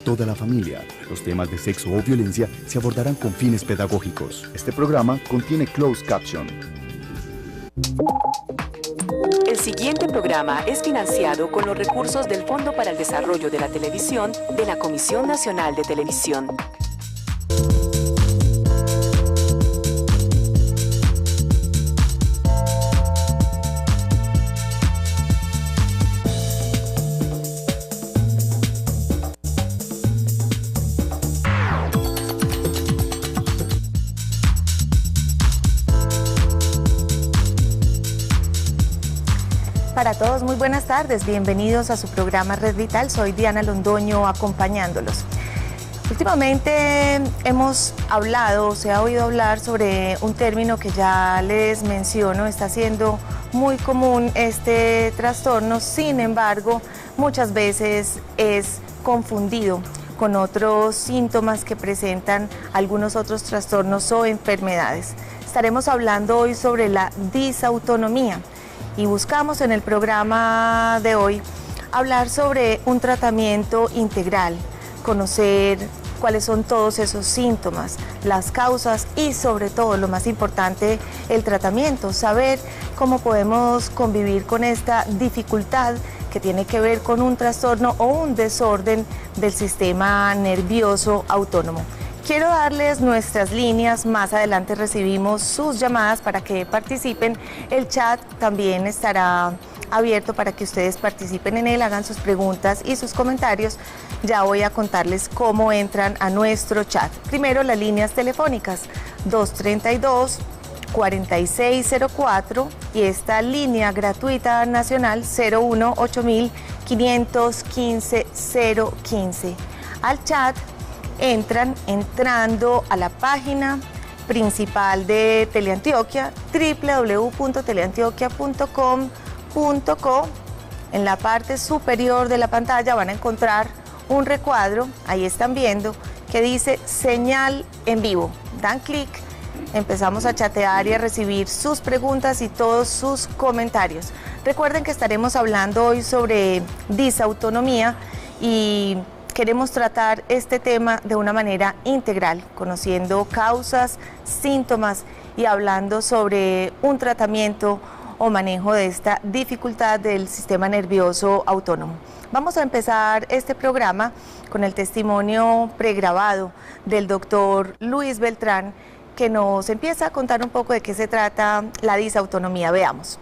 toda la familia. Los temas de sexo o violencia se abordarán con fines pedagógicos. Este programa contiene closed caption. El siguiente programa es financiado con los recursos del Fondo para el Desarrollo de la Televisión de la Comisión Nacional de Televisión. Para todos, muy buenas tardes, bienvenidos a su programa Red Vital, soy Diana Londoño acompañándolos. Últimamente hemos hablado, se ha oído hablar sobre un término que ya les menciono, está siendo muy común este trastorno, sin embargo, muchas veces es confundido con otros síntomas que presentan algunos otros trastornos o enfermedades. Estaremos hablando hoy sobre la disautonomía. Y buscamos en el programa de hoy hablar sobre un tratamiento integral, conocer cuáles son todos esos síntomas, las causas y sobre todo, lo más importante, el tratamiento, saber cómo podemos convivir con esta dificultad que tiene que ver con un trastorno o un desorden del sistema nervioso autónomo. Quiero darles nuestras líneas, más adelante recibimos sus llamadas para que participen. El chat también estará abierto para que ustedes participen en él, hagan sus preguntas y sus comentarios. Ya voy a contarles cómo entran a nuestro chat. Primero las líneas telefónicas 232-4604 y esta línea gratuita nacional 018-515-015. Al chat entran entrando a la página principal de Teleantioquia, www.teleantioquia.com.co. En la parte superior de la pantalla van a encontrar un recuadro, ahí están viendo, que dice señal en vivo. Dan clic, empezamos a chatear y a recibir sus preguntas y todos sus comentarios. Recuerden que estaremos hablando hoy sobre disautonomía y queremos tratar este tema de una manera integral, conociendo causas, síntomas y hablando sobre un tratamiento o manejo de esta dificultad del sistema nervioso autónomo. Vamos a empezar este programa con el testimonio pregrabado del doctor Luis Beltrán, que nos empieza a contar un poco de qué se trata la disautonomía. Veamos.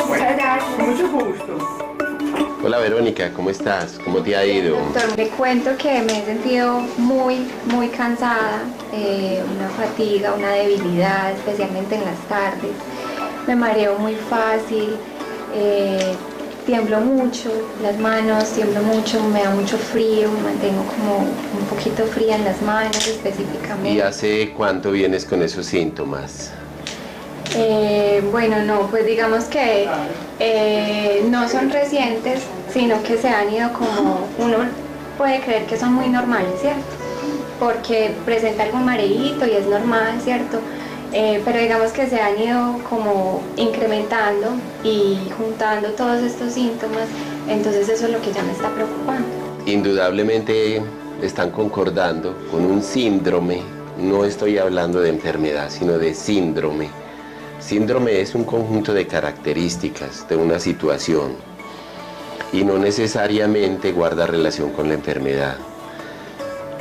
Muchas gracias. Mucho gusto. Hola Verónica, ¿cómo estás? ¿Cómo te ha ido? Doctor, le cuento que me he sentido muy cansada, una fatiga, una debilidad, especialmente en las tardes. Me mareo muy fácil, tiemblo mucho, las manos tiemblo mucho, me da mucho frío, me mantengo como un poquito fría en las manos específicamente. ¿Y hace cuánto vienes con esos síntomas? Bueno, no, pues digamos que no son recientes, sino que se han ido como, uno puede creer que son muy normales, ¿cierto? Porque presenta algún mareíto y es normal, ¿cierto? Pero digamos que se han ido como incrementando y juntando todos estos síntomas, entonces eso es lo que ya me está preocupando. Indudablemente están concordando con un síndrome, no estoy hablando de enfermedad, sino de síndrome. Síndrome es un conjunto de características de una situación y no necesariamente guarda relación con la enfermedad.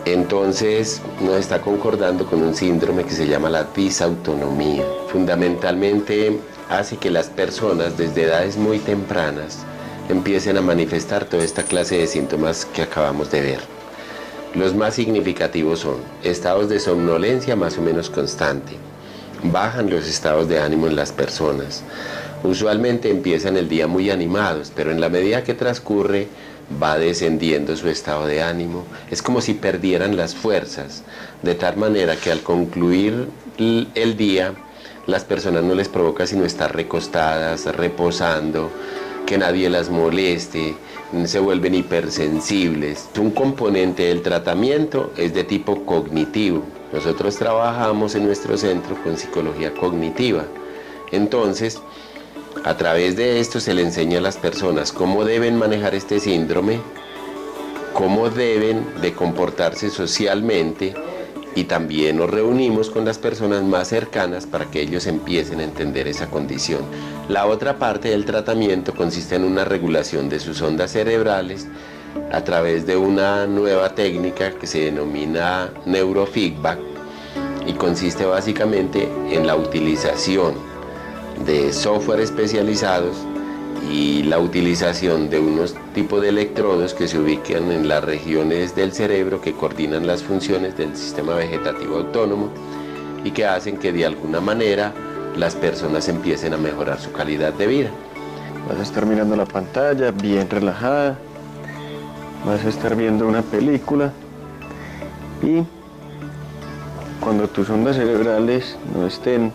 Entonces nos está concordando con un síndrome que se llama la disautonomía. Fundamentalmente hace que las personas desde edades muy tempranas empiecen a manifestar toda esta clase de síntomas que acabamos de ver. Los más significativos son estados de somnolencia más o menos constante. Bajan los estados de ánimo en las personas. Usualmente empiezan el día muy animados, pero en la medida que transcurre va descendiendo su estado de ánimo. Es como si perdieran las fuerzas, de tal manera que al concluir el día, las personas no les provoca sino estar recostadas, reposando, que nadie las moleste, se vuelven hipersensibles. Un componente del tratamiento es de tipo cognitivo. Nosotros trabajamos en nuestro centro con psicología cognitiva. Entonces, a través de esto se le enseña a las personas cómo deben manejar este síndrome, cómo deben de comportarse socialmente, y también nos reunimos con las personas más cercanas para que ellos empiecen a entender esa condición. La otra parte del tratamiento consiste en una regulación de sus ondas cerebrales a través de una nueva técnica que se denomina neurofeedback y consiste básicamente en la utilización de software especializados y la utilización de unos tipos de electrodos que se ubican en las regiones del cerebro que coordinan las funciones del sistema vegetativo autónomo y que hacen que de alguna manera las personas empiecen a mejorar su calidad de vida. Vas a estar mirando la pantalla bien relajada, vas a estar viendo una película y cuando tus ondas cerebrales no estén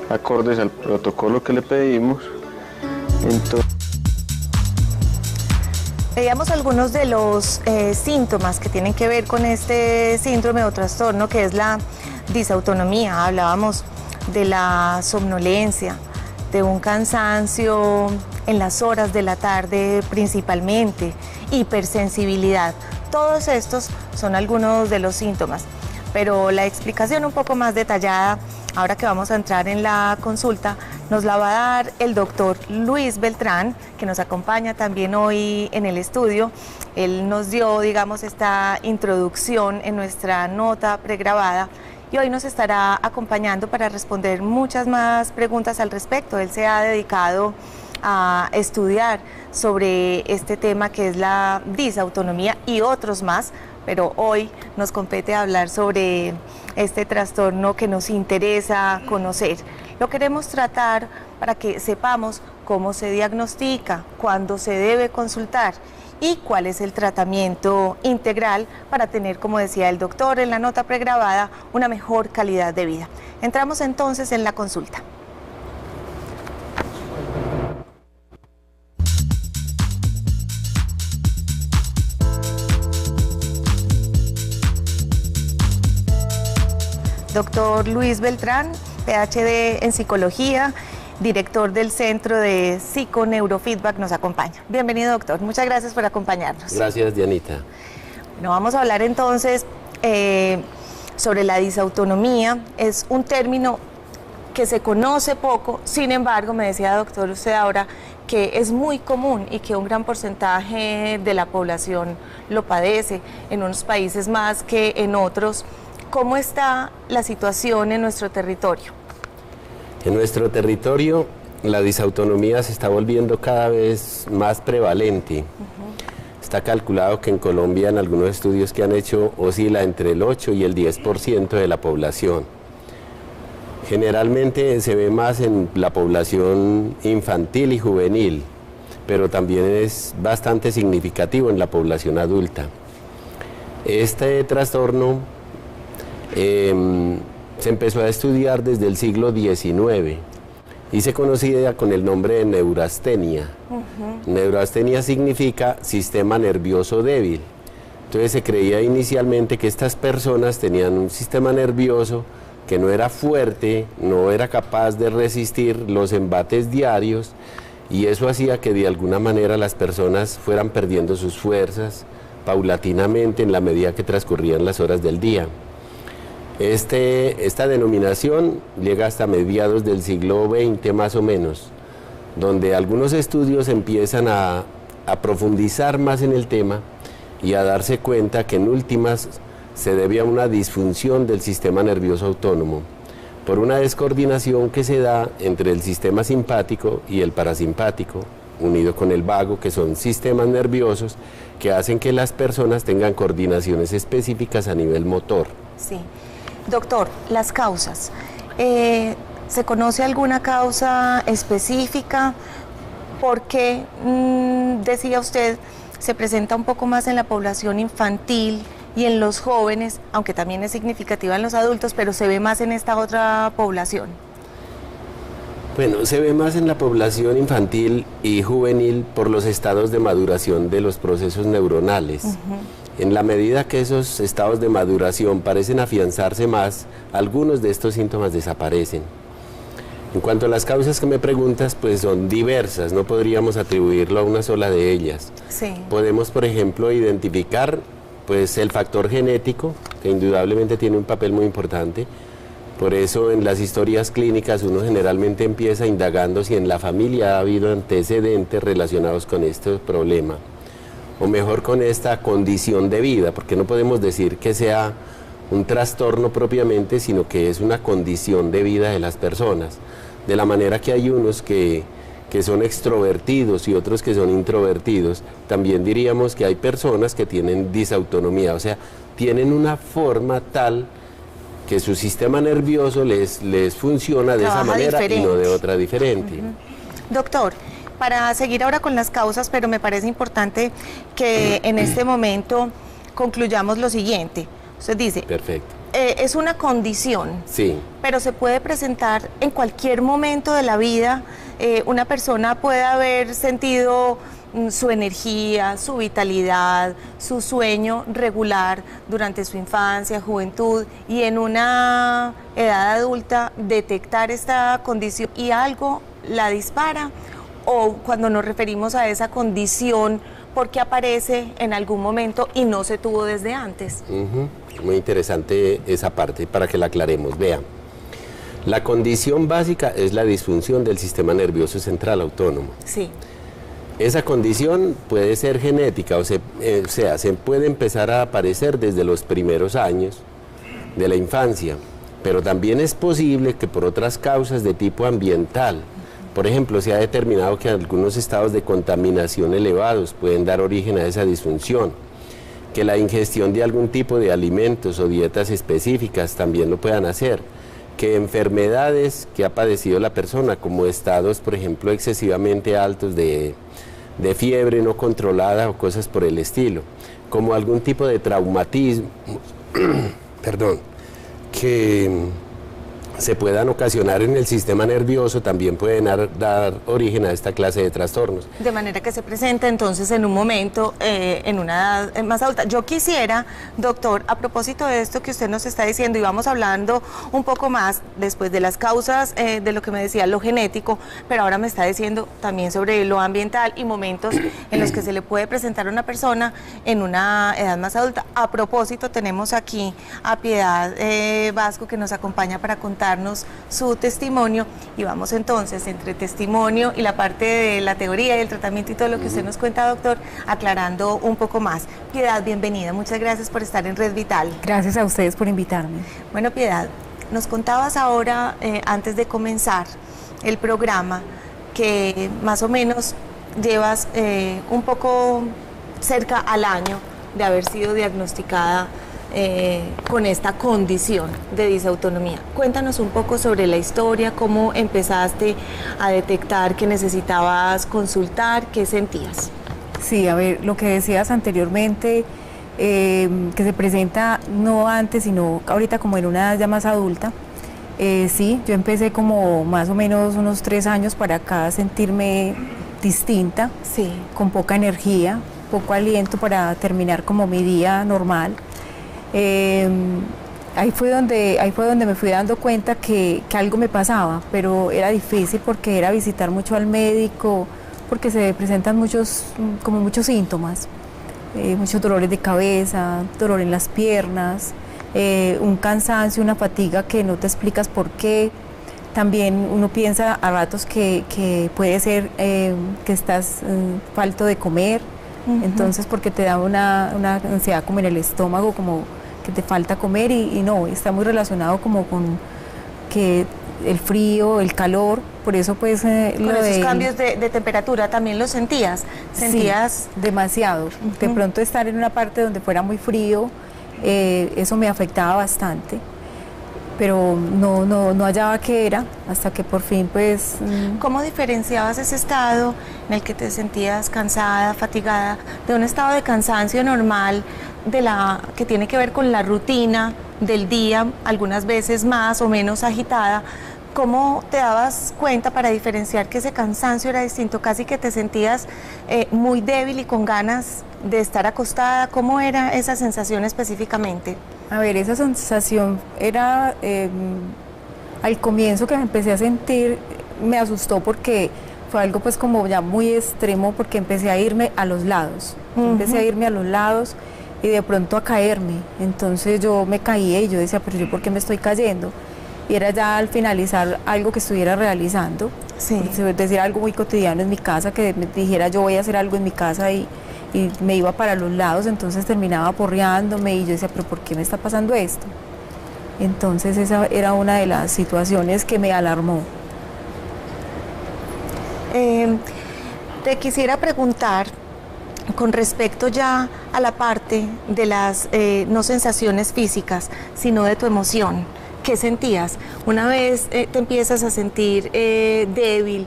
acordes al protocolo que le pedimos, entonces... Veíamos algunos de los síntomas que tienen que ver con este síndrome o trastorno que es la disautonomía. Hablábamos de la somnolencia, de un cansancio en las horas de la tarde principalmente, hipersensibilidad. Todos estos son algunos de los síntomas, pero la explicación un poco más detallada, ahora que vamos a entrar en la consulta, nos la va a dar el doctor Luis Beltrán, que nos acompaña también hoy en el estudio. Él nos dio, digamos, esta introducción en nuestra nota pregrabada y hoy nos estará acompañando para responder muchas más preguntas al respecto. Él se ha dedicado a estudiar sobre este tema que es la disautonomía y otros más, pero hoy nos compete hablar sobre este trastorno que nos interesa conocer. Lo queremos tratar para que sepamos cómo se diagnostica, cuándo se debe consultar y cuál es el tratamiento integral para tener, como decía el doctor en la nota pregrabada, una mejor calidad de vida. Entramos entonces en la consulta. Doctor Luis Beltrán, PhD en psicología, director del Centro de Psiconeurofeedback, nos acompaña. Bienvenido, doctor. Muchas gracias por acompañarnos. Gracias, Dianita. Bueno, vamos a hablar entonces sobre la disautonomía. Es un término que se conoce poco, sin embargo, me decía, doctor, usted ahora que es muy común y que un gran porcentaje de la población lo padece, en unos países más que en otros. ¿Cómo está la situación en nuestro territorio? En nuestro territorio la disautonomía se está volviendo cada vez más prevalente. Está calculado que en Colombia, en algunos estudios que han hecho, oscila entre el 8 y el 10% de la población. Generalmente se ve más en la población infantil y juvenil, pero también es bastante significativo en la población adulta. Este trastorno se empezó a estudiar desde el siglo XIX y se conocía con el nombre de neurastenia. Neurastenia significa sistema nervioso débil. Entonces se creía inicialmente que estas personas tenían un sistema nervioso que no era fuerte, no era capaz de resistir los embates diarios y eso hacía que de alguna manera las personas fueran perdiendo sus fuerzas paulatinamente en la medida que transcurrían las horas del día. Esta denominación llega hasta mediados del siglo XX más o menos, donde algunos estudios empiezan a profundizar más en el tema y a darse cuenta que en últimas se debe a una disfunción del sistema nervioso autónomo, por una descoordinación que se da entre el sistema simpático y el parasimpático, unido con el vago, que son sistemas nerviosos que hacen que las personas tengan coordinaciones específicas a nivel motor. Sí. Doctor, las causas. ¿Se conoce alguna causa específica? ¿Por qué, decía usted, se presenta un poco más en la población infantil y en los jóvenes, aunque también es significativa en los adultos, pero se ve más en esta otra población? Bueno, se ve más en la población infantil y juvenil por los estados de maduración de los procesos neuronales. En la medida que esos estados de maduración parecen afianzarse más, algunos de estos síntomas desaparecen. En cuanto a las causas que me preguntas, pues son diversas, no podríamos atribuirlo a una sola de ellas. Sí. Podemos, por ejemplo, identificar pues, el factor genético, que indudablemente tiene un papel muy importante. Por eso en las historias clínicas uno generalmente empieza indagando si en la familia ha habido antecedentes relacionados con este problema, o mejor con esta condición de vida, porque no podemos decir que sea un trastorno propiamente, sino que es una condición de vida de las personas. De la manera que hay unos que son extrovertidos y otros que son introvertidos, también diríamos que hay personas que tienen disautonomía, o sea, tienen una forma tal que su sistema nervioso les funciona de esa manera diferente y no de otra diferente. Doctor, para seguir ahora con las causas, pero me parece importante que en este momento concluyamos lo siguiente. Usted dice, perfecto. Es una condición, sí, pero se puede presentar en cualquier momento de la vida. Una persona puede haber sentido su energía, su vitalidad, su sueño regular durante su infancia, juventud, y en una edad adulta detectar esta condición y algo la dispara, o cuando nos referimos a esa condición porque aparece en algún momento y no se tuvo desde antes. Muy interesante esa parte para que la aclaremos. Vean, la condición básica es la disfunción del sistema nervioso central autónomo. Sí. Esa condición puede ser genética, o sea, se puede empezar a aparecer desde los primeros años de la infancia, pero también es posible que por otras causas de tipo ambiental, por ejemplo, se ha determinado que algunos estados de contaminación elevados pueden dar origen a esa disfunción, que la ingestión de algún tipo de alimentos o dietas específicas también lo puedan hacer, que enfermedades que ha padecido la persona, como estados, por ejemplo, excesivamente altos de fiebre no controlada o cosas por el estilo, como algún tipo de traumatismo, perdón, que se puedan ocasionar en el sistema nervioso, también pueden dar origen a esta clase de trastornos. De manera que se presenta entonces en un momento, en una edad más adulta. Yo quisiera, doctor, a propósito de esto que usted nos está diciendo, y vamos hablando un poco más después de las causas de lo que me decía, lo genético, pero ahora me está diciendo también sobre lo ambiental y momentos en los que se le puede presentar a una persona en una edad más adulta. A propósito, tenemos aquí a Piedad Vasco, que nos acompaña para contarnos su testimonio, y vamos entonces entre testimonio y la parte de la teoría y el tratamiento y todo lo que usted nos cuenta, doctor, aclarando un poco más. Piedad, bienvenida, muchas gracias por estar en Red Vital. Gracias a ustedes por invitarme. Bueno, Piedad, nos contabas ahora, antes de comenzar el programa, que más o menos llevas un poco cerca al año de haber sido diagnosticada con esta condición de disautonomía. Cuéntanos un poco sobre la historia, cómo empezaste a detectar que necesitabas consultar, qué sentías. Sí, a ver, lo que decías anteriormente, que se presenta no antes, sino ahorita como en una edad ya más adulta. Sí, yo empecé como más o menos unos 3 años para acá a sentirme distinta, sí, con poca energía, poco aliento para terminar como mi día normal. Ahí fue donde me fui dando cuenta que algo me pasaba, pero era difícil porque era visitar mucho al médico, porque se presentan muchos síntomas, muchos dolores de cabeza, dolor en las piernas, un cansancio, una fatiga que no te explicas por qué. También uno piensa a ratos que puede ser que estás falto de comer, entonces porque te da una ansiedad como en el estómago, como que te falta comer, y no, está muy relacionado como con que el frío, el calor, por eso pues... Con esos cambios de temperatura también lo sentías. ¿Sentías? Sí, demasiado. De pronto estar en una parte donde fuera muy frío, eso me afectaba bastante, pero no hallaba qué era, hasta que por fin pues... ¿Cómo diferenciabas ese estado en el que te sentías cansada, fatigada, de un estado de cansancio normal, que tiene que ver con la rutina del día, algunas veces más o menos agitada, ¿Cómo te dabas cuenta para diferenciar que ese cansancio era distinto? Casi que te sentías muy débil y con ganas de estar acostada. ¿Cómo era esa sensación específicamente? A ver, esa sensación era, al comienzo que me empecé a sentir, me asustó porque fue algo pues como ya muy extremo, porque empecé a irme a los lados. Empecé a irme a los lados y de pronto a caerme. Entonces yo me caía y yo decía, pero ¿yo por qué me estoy cayendo? Y era ya al finalizar algo que estuviera realizando, es decir, algo muy cotidiano en mi casa, que me dijera yo voy a hacer algo en mi casa y me iba para los lados, entonces terminaba porreándome y yo decía, pero ¿por qué me está pasando esto? Entonces esa era una de las situaciones que me alarmó. Te quisiera preguntar con respecto ya a la parte de las no sensaciones físicas, sino de tu emoción. ¿Qué sentías? Una vez te empiezas a sentir débil,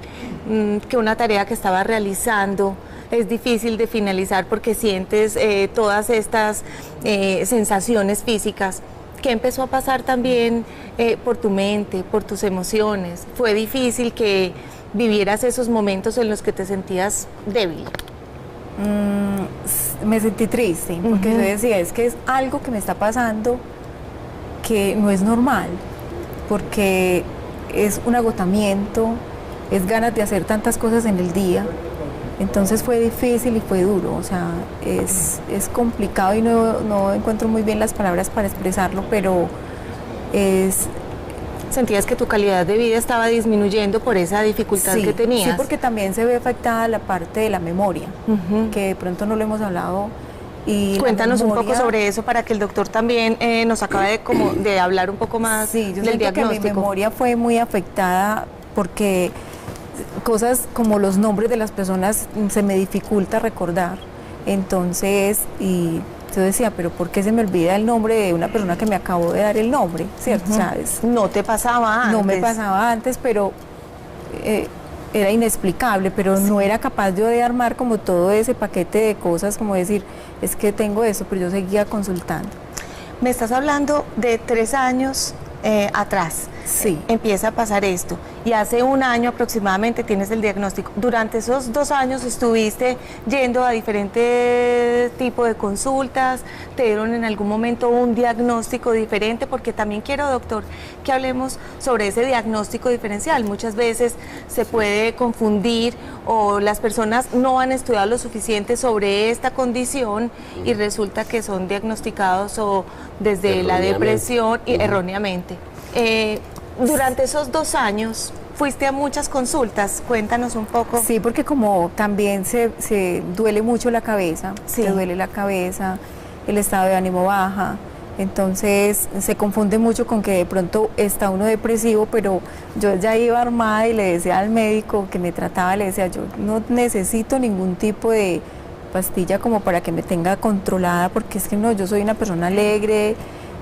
que una tarea que estabas realizando es difícil de finalizar porque sientes todas estas sensaciones físicas. ¿Qué empezó a pasar también por tu mente, por tus emociones? ¿Fue difícil que vivieras esos momentos en los que te sentías débil? Me sentí triste, porque yo decía, es que es algo que me está pasando que no es normal, porque es un agotamiento, es ganas de hacer tantas cosas en el día. Entonces fue difícil y fue duro, o sea, es complicado y no encuentro muy bien las palabras para expresarlo, pero es... ¿Sentías que tu calidad de vida estaba disminuyendo por esa dificultad que tenías? Sí, porque también se ve afectada la parte de la memoria, que de pronto no lo hemos hablado. Y cuéntanos un poco sobre eso para que el doctor también nos acabe de hablar un poco más del diagnóstico. Que mi memoria fue muy afectada porque cosas como los nombres de las personas se me dificulta recordar. Entonces, y yo decía, pero ¿por qué se me olvida el nombre de una persona que me acabó de dar el nombre? ¿Cierto? ¿Sabes? No te pasaba antes. No me pasaba antes, pero era inexplicable, pero no era capaz yo de armar como todo ese paquete de cosas, como decir, es que tengo eso, pero yo seguía consultando. Me estás hablando de 3 años atrás. Sí. Empieza a pasar esto y hace 1 año aproximadamente tienes el diagnóstico. Durante esos 2 años estuviste yendo a diferentes tipos de consultas, te dieron en algún momento un diagnóstico diferente, porque también quiero, doctor, que hablemos sobre ese diagnóstico diferencial. Muchas veces se puede confundir o las personas no han estudiado lo suficiente sobre esta condición y resulta que son diagnosticados o desde la depresión y erróneamente. Durante esos 2 años fuiste a muchas consultas, cuéntanos un poco. Sí, porque como también se duele mucho la cabeza, se duele la cabeza, el estado de ánimo baja, entonces se confunde mucho con que de pronto está uno depresivo, pero yo ya iba armada y le decía al médico que me trataba, le decía, yo no necesito ningún tipo de pastilla como para que me tenga controlada, porque es que no, yo soy una persona alegre,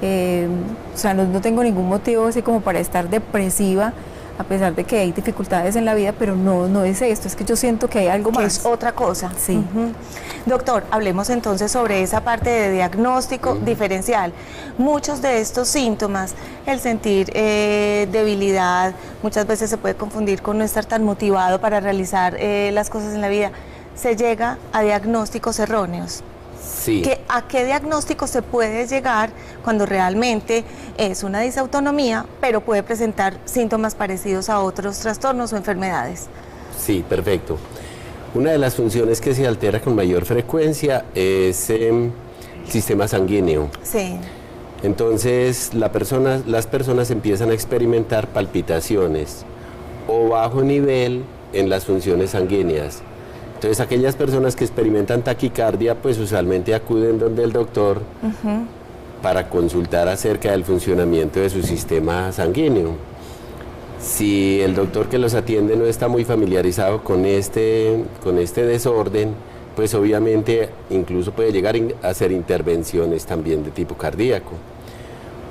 o sea, no tengo ningún motivo así como para estar depresiva, a pesar de que hay dificultades en la vida, pero no es esto, es que yo siento que hay algo más. Es otra cosa. Sí. Doctor, hablemos entonces sobre esa parte de diagnóstico diferencial. Muchos de estos síntomas, el sentir debilidad, muchas veces se puede confundir con no estar tan motivado para realizar las cosas en la vida. Se llega a diagnósticos erróneos. Sí. ¿A qué diagnóstico se puede llegar cuando realmente es una disautonomía, pero puede presentar síntomas parecidos a otros trastornos o enfermedades? Sí, perfecto. Una de las funciones que se altera con mayor frecuencia es el sistema sanguíneo. Sí. Entonces las personas empiezan a experimentar palpitaciones o bajo nivel en las funciones sanguíneas. Entonces aquellas personas que experimentan taquicardia pues usualmente acuden donde el doctor para consultar acerca del funcionamiento de su sistema sanguíneo. Si el doctor que los atiende no está muy familiarizado con este desorden, pues obviamente incluso puede llegar a hacer intervenciones también de tipo cardíaco.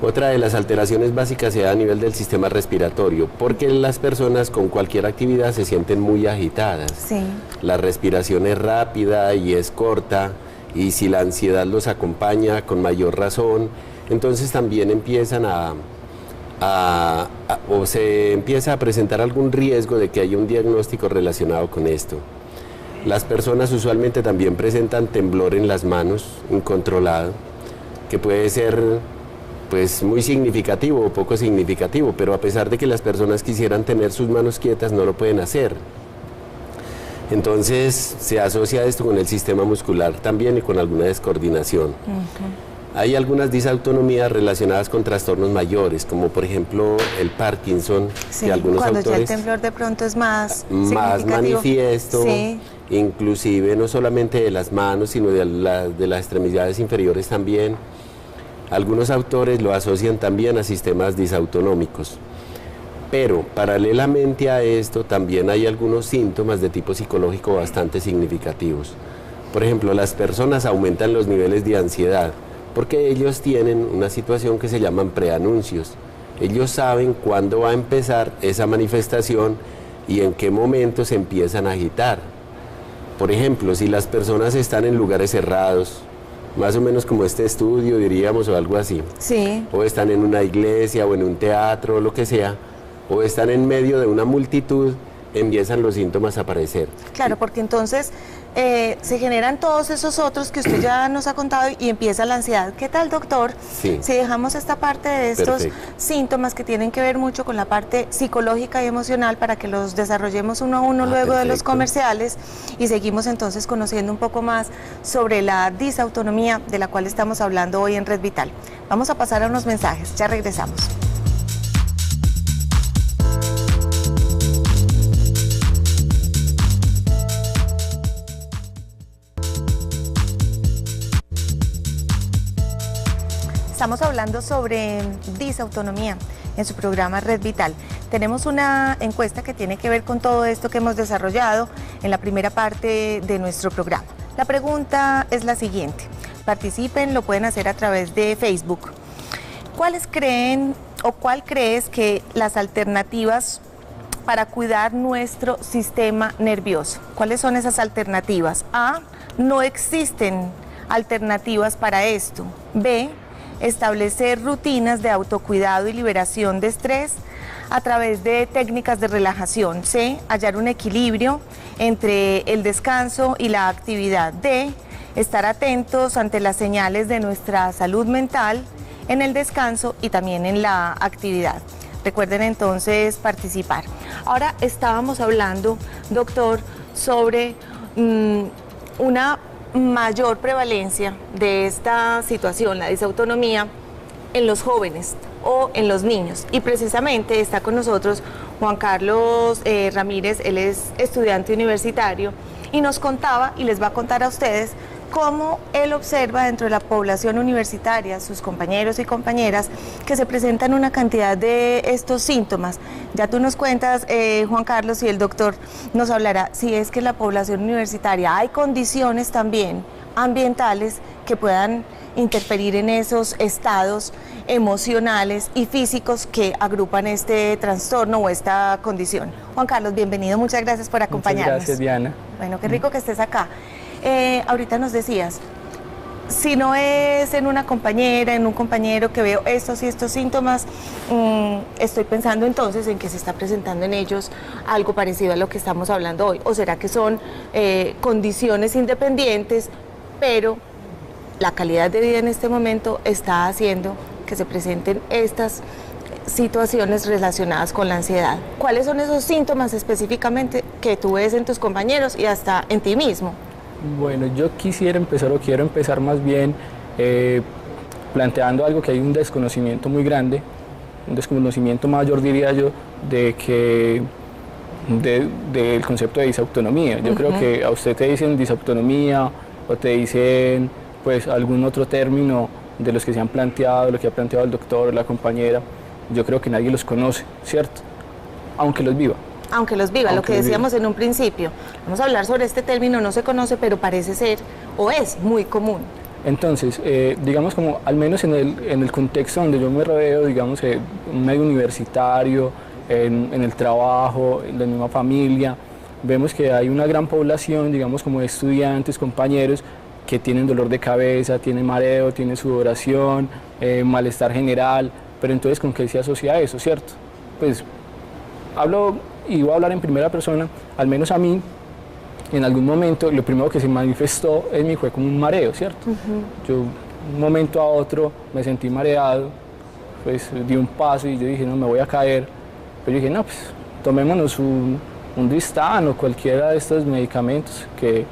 Otra de las alteraciones básicas se da a nivel del sistema respiratorio, porque las personas con cualquier actividad se sienten muy agitadas. Sí. La respiración es rápida y es corta, y si la ansiedad los acompaña con mayor razón, entonces también empiezan a o se empieza a presentar algún riesgo de que haya un diagnóstico relacionado con esto. Las personas usualmente también presentan temblor en las manos, incontrolado, que puede ser pues muy significativo o poco significativo, pero a pesar de que las personas quisieran tener sus manos quietas, no lo pueden hacer. Entonces se asocia esto con el sistema muscular también y con alguna descoordinación. Hay algunas disautonomías relacionadas con trastornos mayores, como por ejemplo el Parkinson, Sí, que algunos cuando autores ya el temblor de pronto es más manifiesto, Sí. inclusive no solamente de las manos, sino de las extremidades inferiores también. Algunos autores lo asocian también a sistemas disautonómicos. Pero paralelamente a esto también hay algunos síntomas de tipo psicológico bastante significativos. Por ejemplo, las personas aumentan los niveles de ansiedad porque ellos tienen una situación que se llaman preanuncios. Ellos saben cuándo va a empezar esa manifestación y en qué momento se empiezan a agitar. Por ejemplo, si las personas están en lugares cerrados, más o menos como este estudio, diríamos, o algo así, Sí. o están en una iglesia o en un teatro o lo que sea, o están en medio de una multitud, empiezan los síntomas a aparecer. Claro, porque entonces se generan todos esos otros que usted ya nos ha contado y empieza la ansiedad. ¿Qué tal, doctor? Sí. Si dejamos esta parte de estos Perfecto. síntomas que tienen que ver mucho con la parte psicológica y emocional para que los desarrollemos uno a uno luego de los Perfecto. comerciales y seguimos entonces conociendo un poco más sobre la disautonomía de la cual estamos hablando hoy en Red Vital. Vamos a pasar a unos mensajes, ya regresamos. Estamos hablando sobre disautonomía en su programa Red Vital. Tenemos una encuesta que tiene que ver con todo esto que hemos desarrollado en la primera parte de nuestro programa. La pregunta es la siguiente. Participen, lo pueden hacer a través de Facebook. ¿Cuáles creen o cuál crees que las alternativas para cuidar nuestro sistema nervioso? ¿Cuáles son esas alternativas? A, no existen alternativas para esto. B, establecer rutinas de autocuidado y liberación de estrés a través de técnicas de relajación. C, hallar un equilibrio entre el descanso y la actividad. D, estar atentos ante las señales de nuestra salud mental en el descanso y también en la actividad. Recuerden entonces participar. Ahora estábamos hablando, doctor, sobre una mayor prevalencia de esta situación, la disautonomía, en los jóvenes o en los niños. Y precisamente está con nosotros Juan Carlos Ramírez, él es estudiante universitario y nos contaba y les va a contar a ustedes cómo él observa dentro de la población universitaria, sus compañeros y compañeras, que se presentan una cantidad de estos síntomas. Ya tú nos cuentas, Juan Carlos, y el doctor nos hablará si es que en la población universitaria hay condiciones también ambientales que puedan interferir en esos estados emocionales y físicos que agrupan este trastorno o esta condición. Juan Carlos, bienvenido, muchas gracias por acompañarnos. Muchas gracias, Diana. Bueno, qué rico que estés acá. Ahorita nos decías, si no es en una compañera, en un compañero que veo estos y estos síntomas, estoy pensando entonces en que se está presentando en ellos algo parecido a lo que estamos hablando hoy. ¿O será que son condiciones independientes, pero la calidad de vida en este momento está haciendo que se presenten estas situaciones relacionadas con la ansiedad? ¿Cuáles son esos síntomas específicamente que tú ves en tus compañeros y hasta en ti mismo? Bueno, yo quiero empezar más bien planteando algo que hay un desconocimiento muy grande, un desconocimiento mayor, diría yo, del concepto de disautonomía. Yo creo que a usted te dicen disautonomía o te dicen pues algún otro término de los que se han planteado, lo que ha planteado el doctor o la compañera. Yo creo que nadie los conoce, ¿cierto? Aunque los viva. Aunque los viva, lo que decíamos en un principio. Vamos a hablar sobre este término, no se conoce, pero parece ser o es muy común. Entonces, digamos como al menos en el contexto donde yo me rodeo, digamos, un medio universitario, en el trabajo, en la misma familia, vemos que hay una gran población, digamos, como de estudiantes, compañeros, que tienen dolor de cabeza, tienen mareo, tienen sudoración, malestar general, pero entonces ¿con qué se asocia eso, cierto? Pues hablo y voy a hablar en primera persona, al menos a mí, en algún momento lo primero que se manifestó en mí fue como un mareo, ¿cierto? Yo un momento a otro me sentí mareado, pues di un paso y yo dije, no, me voy a caer, pero yo dije, no, pues tomémonos un Dristan o cualquiera de estos medicamentos que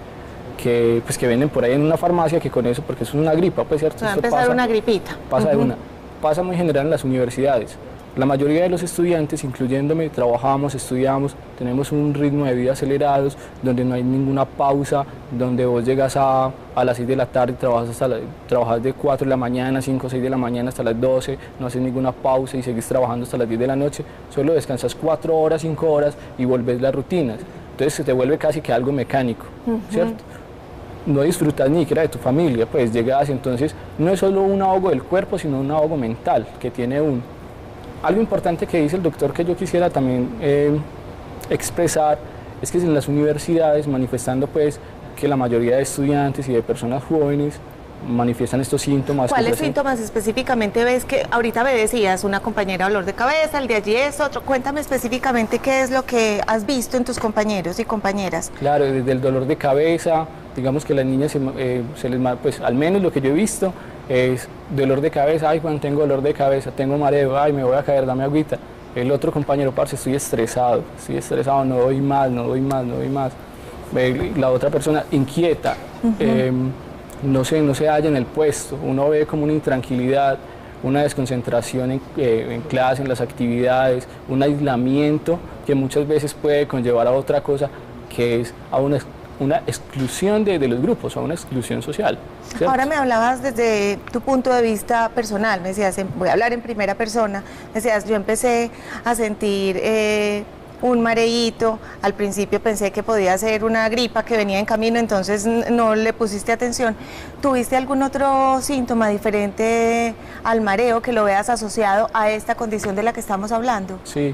venden por ahí en una farmacia, que con eso, porque eso es una gripa, pues, ¿cierto? Va a empezar una gripita. Pasa de una. Pasa muy general en las universidades. La mayoría de los estudiantes, incluyéndome, trabajamos, estudiamos, tenemos un ritmo de vida acelerados, donde no hay ninguna pausa, donde vos llegas a las 6 de la tarde, trabajas de 4 de la mañana, 5 o 6 de la mañana hasta las 12, no haces ninguna pausa y seguís trabajando hasta las 10 de la noche, solo descansas 4 horas, 5 horas y volvés las rutinas. Entonces se te vuelve casi que algo mecánico, ¿cierto? No disfrutas ni siquiera de tu familia, pues llegas, entonces no es solo un ahogo del cuerpo, sino un ahogo mental que tiene uno. Algo importante que dice el doctor que yo quisiera también expresar es que en las universidades, manifestando pues que la mayoría de estudiantes y de personas jóvenes manifiestan estos síntomas. ¿Cuáles síntomas específicamente ves que ahorita me decías, una compañera dolor de cabeza, el de allí es otro? Cuéntame específicamente qué es lo que has visto en tus compañeros y compañeras. Claro, desde el dolor de cabeza, digamos que las niñas pues al menos lo que yo he visto es dolor de cabeza, ay Juan, tengo dolor de cabeza, tengo mareo, ay me voy a caer, dame agüita. El otro compañero, parce, estoy estresado, no doy más. La otra persona inquieta, no se halla en el puesto, uno ve como una intranquilidad, una desconcentración en clase, en las actividades, un aislamiento que muchas veces puede conllevar a otra cosa, que es a una exclusión de los grupos, a una exclusión social, ¿cierto? Ahora me hablabas desde tu punto de vista personal, me decías, voy a hablar en primera persona, me decías, yo empecé a sentir un mareíto, al principio pensé que podía ser una gripa que venía en camino, entonces no le pusiste atención. ¿Tuviste algún otro síntoma diferente al mareo que lo veas asociado a esta condición de la que estamos hablando? Sí,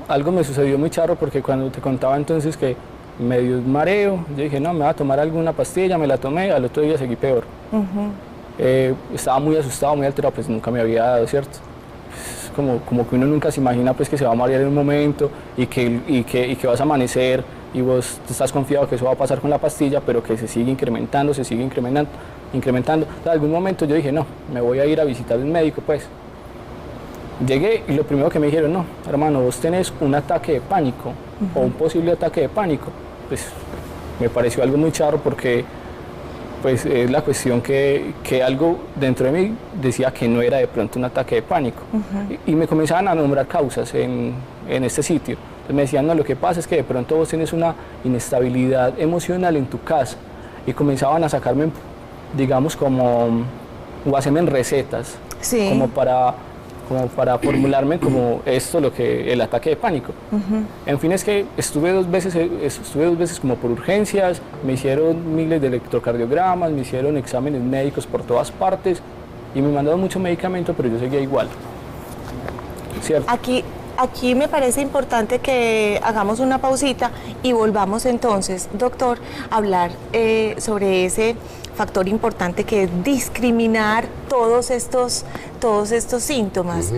algo me sucedió muy charro, porque cuando te contaba entonces que me dio un mareo, yo dije, no, me voy a tomar alguna pastilla, me la tomé, al otro día seguí peor. Estaba muy asustado, muy alterado, pues nunca me había dado, ¿cierto? Como que uno nunca se imagina pues que se va a marear en un momento y que vas a amanecer y vos estás confiado que eso va a pasar con la pastilla, pero que se sigue incrementando. En algún momento yo dije, no, me voy a ir a visitar un médico, pues. Llegué y lo primero que me dijeron, no, hermano, vos tenés un ataque de pánico o un posible ataque de pánico. Pues me pareció algo muy charro, porque pues es la cuestión que algo dentro de mí decía que no era de pronto un ataque de pánico. Y me comenzaban a nombrar causas en este sitio. Entonces me decían, no, lo que pasa es que de pronto vos tenés una inestabilidad emocional en tu casa. Y comenzaban a sacarme, digamos, o hacerme recetas, sí, como para formularme como esto, el ataque de pánico. En fin, es que estuve dos veces como por urgencias, me hicieron miles de electrocardiogramas, me hicieron exámenes médicos por todas partes y me mandaron mucho medicamento, pero yo seguía igual, ¿cierto? Aquí me parece importante que hagamos una pausita y volvamos entonces, doctor, a hablar sobre ese factor importante que es discriminar todos estos síntomas.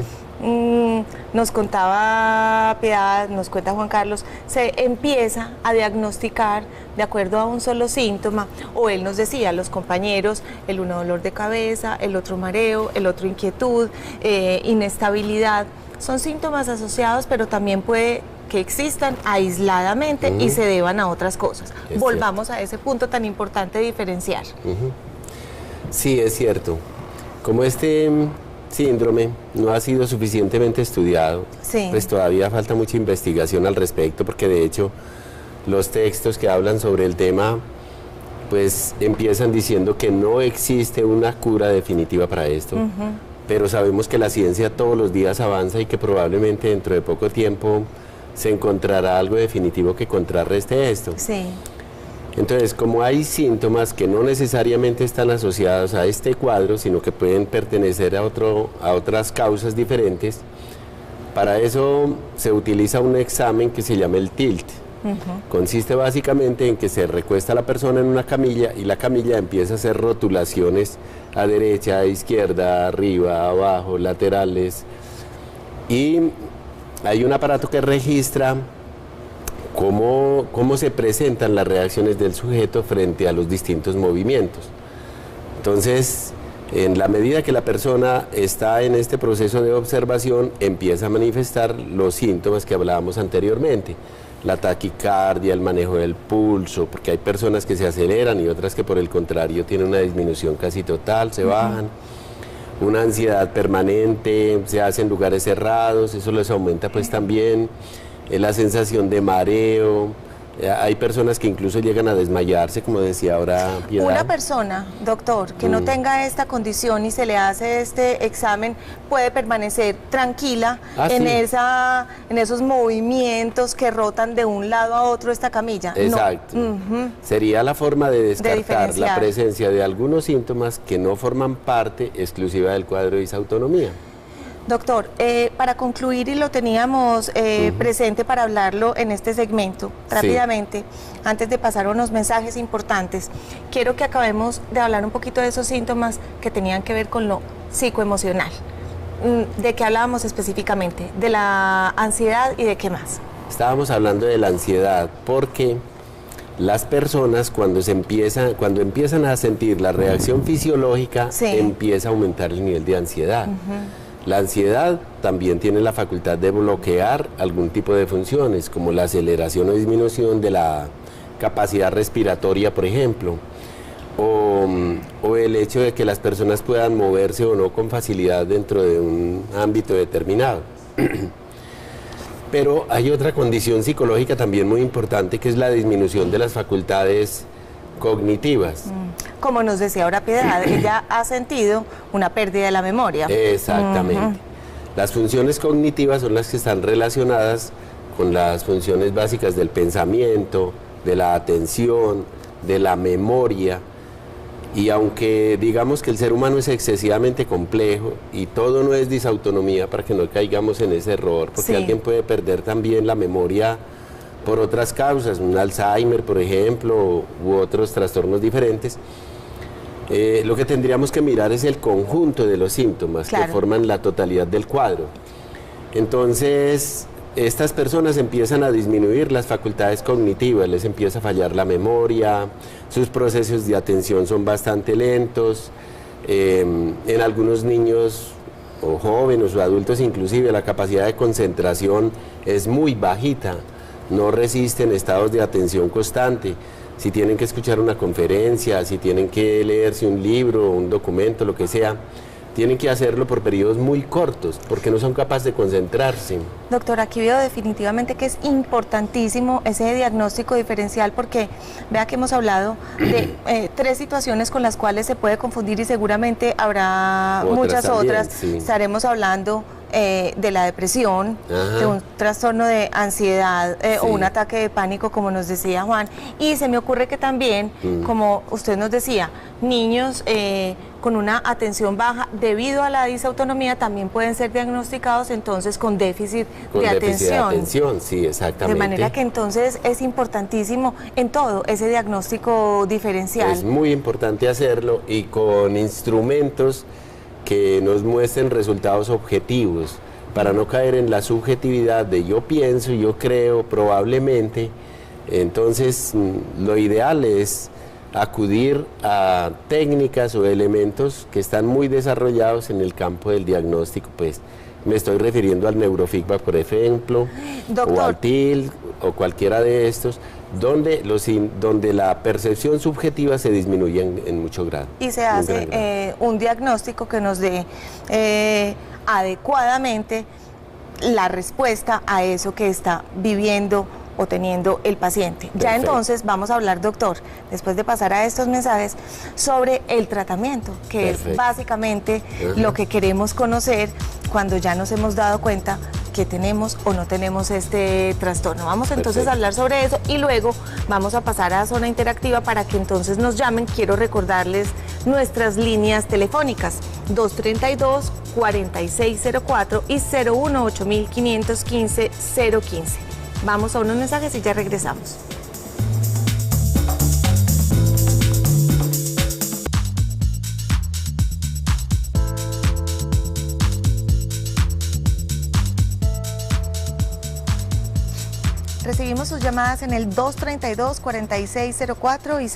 Nos contaba Piedad, nos cuenta Juan Carlos, se empieza a diagnosticar de acuerdo a un solo síntoma, o él nos decía, los compañeros, el uno dolor de cabeza, el otro mareo, el otro inquietud, inestabilidad. Son síntomas asociados, pero también puede que existan aisladamente y se deban a otras cosas. Volvamos a ese punto tan importante de diferenciar. Sí, es cierto. Como este síndrome no ha sido suficientemente estudiado, sí, pues todavía falta mucha investigación al respecto, porque de hecho los textos que hablan sobre el tema pues empiezan diciendo que no existe una cura definitiva para esto. Pero sabemos que la ciencia todos los días avanza y que probablemente dentro de poco tiempo se encontrará algo definitivo que contrarreste esto. Sí. Entonces, como hay síntomas que no necesariamente están asociados a este cuadro, sino que pueden pertenecer a otras causas diferentes, para eso se utiliza un examen que se llama el TILT, Consiste básicamente en que se recuesta la persona en una camilla y la camilla empieza a hacer rotulaciones a derecha, a izquierda, arriba, abajo, laterales. Y hay un aparato que registra cómo se presentan las reacciones del sujeto frente a los distintos movimientos. Entonces, en la medida que la persona está en este proceso de observación, empieza a manifestar los síntomas que hablábamos anteriormente. La taquicardia, el manejo del pulso, porque hay personas que se aceleran y otras que por el contrario tienen una disminución casi total, se bajan. Una ansiedad permanente, se hace en lugares cerrados, eso les aumenta pues también. La sensación de mareo. Hay personas que incluso llegan a desmayarse, como decía ahora Piedad. Una persona, doctor, que no tenga esta condición y se le hace este examen, puede permanecer tranquila en esos movimientos que rotan de un lado a otro esta camilla. Exacto. Sería la forma de descartar la presencia de algunos síntomas que no forman parte exclusiva del cuadro de disautonomía. Doctor, para concluir, y lo teníamos presente para hablarlo en este segmento, rápidamente, antes de pasar a unos mensajes importantes, quiero que acabemos de hablar un poquito de esos síntomas que tenían que ver con lo psicoemocional. ¿De qué hablábamos específicamente? ¿De la ansiedad y de qué más? Estábamos hablando de la ansiedad porque las personas cuando empiezan a sentir la reacción fisiológica, empieza a aumentar el nivel de ansiedad. La ansiedad también tiene la facultad de bloquear algún tipo de funciones, como la aceleración o disminución de la capacidad respiratoria, por ejemplo, o el hecho de que las personas puedan moverse o no con facilidad dentro de un ámbito determinado. Pero hay otra condición psicológica también muy importante, que es la disminución de las facultades cognitivas. Como nos decía ahora Piedad, ella ha sentido una pérdida de la memoria. Exactamente. Las funciones cognitivas son las que están relacionadas con las funciones básicas del pensamiento, de la atención, de la memoria. Y aunque digamos que el ser humano es excesivamente complejo y todo no es disautonomía, para que no caigamos en ese error, porque alguien puede perder también la memoria por otras causas, un Alzheimer, por ejemplo, u otros trastornos diferentes. Lo que tendríamos que mirar es el conjunto de los síntomas que forman la totalidad del cuadro. Entonces, estas personas empiezan a disminuir las facultades cognitivas, les empieza a fallar la memoria, sus procesos de atención son bastante lentos, en algunos niños o jóvenes o adultos inclusive la capacidad de concentración es muy bajita, no resisten estados de atención constante. Si tienen que escuchar una conferencia, si tienen que leerse un libro, un documento, lo que sea, tienen que hacerlo por periodos muy cortos, porque no son capaces de concentrarse. Doctor, aquí veo definitivamente que es importantísimo ese diagnóstico diferencial, porque vea que hemos hablado de 3 situaciones con las cuales se puede confundir y seguramente habrá muchas también, otras. Estaremos hablando de la depresión, de un trastorno de ansiedad o un ataque de pánico, como nos decía Juan. Y se me ocurre que también, como usted nos decía, niños con una atención baja debido a la disautonomía también pueden ser diagnosticados entonces con déficit de atención. Sí, exactamente. De manera que entonces es importantísimo en todo ese diagnóstico diferencial. Es muy importante hacerlo y con instrumentos que nos muestren resultados objetivos, para no caer en la subjetividad de yo pienso, yo creo, probablemente. Entonces, lo ideal es acudir a técnicas o elementos que están muy desarrollados en el campo del diagnóstico, pues me estoy refiriendo al neurofeedback, por ejemplo, o al TIL, o cualquiera de estos, donde la percepción subjetiva se disminuye en mucho grado. Y se hace un diagnóstico que nos dé adecuadamente la respuesta a eso que está viviendo o teniendo el paciente. Perfecto. Ya entonces vamos a hablar, doctor, después de pasar a estos mensajes, sobre el tratamiento, que es básicamente lo que queremos conocer cuando ya nos hemos dado cuenta que tenemos o no tenemos este trastorno. Vamos entonces a hablar sobre eso y luego vamos a pasar a zona interactiva para que entonces nos llamen. Quiero recordarles nuestras líneas telefónicas 232-4604 y 018-515-015. Vamos a unos mensajes y ya regresamos. Recibimos sus llamadas en el 232-4604 y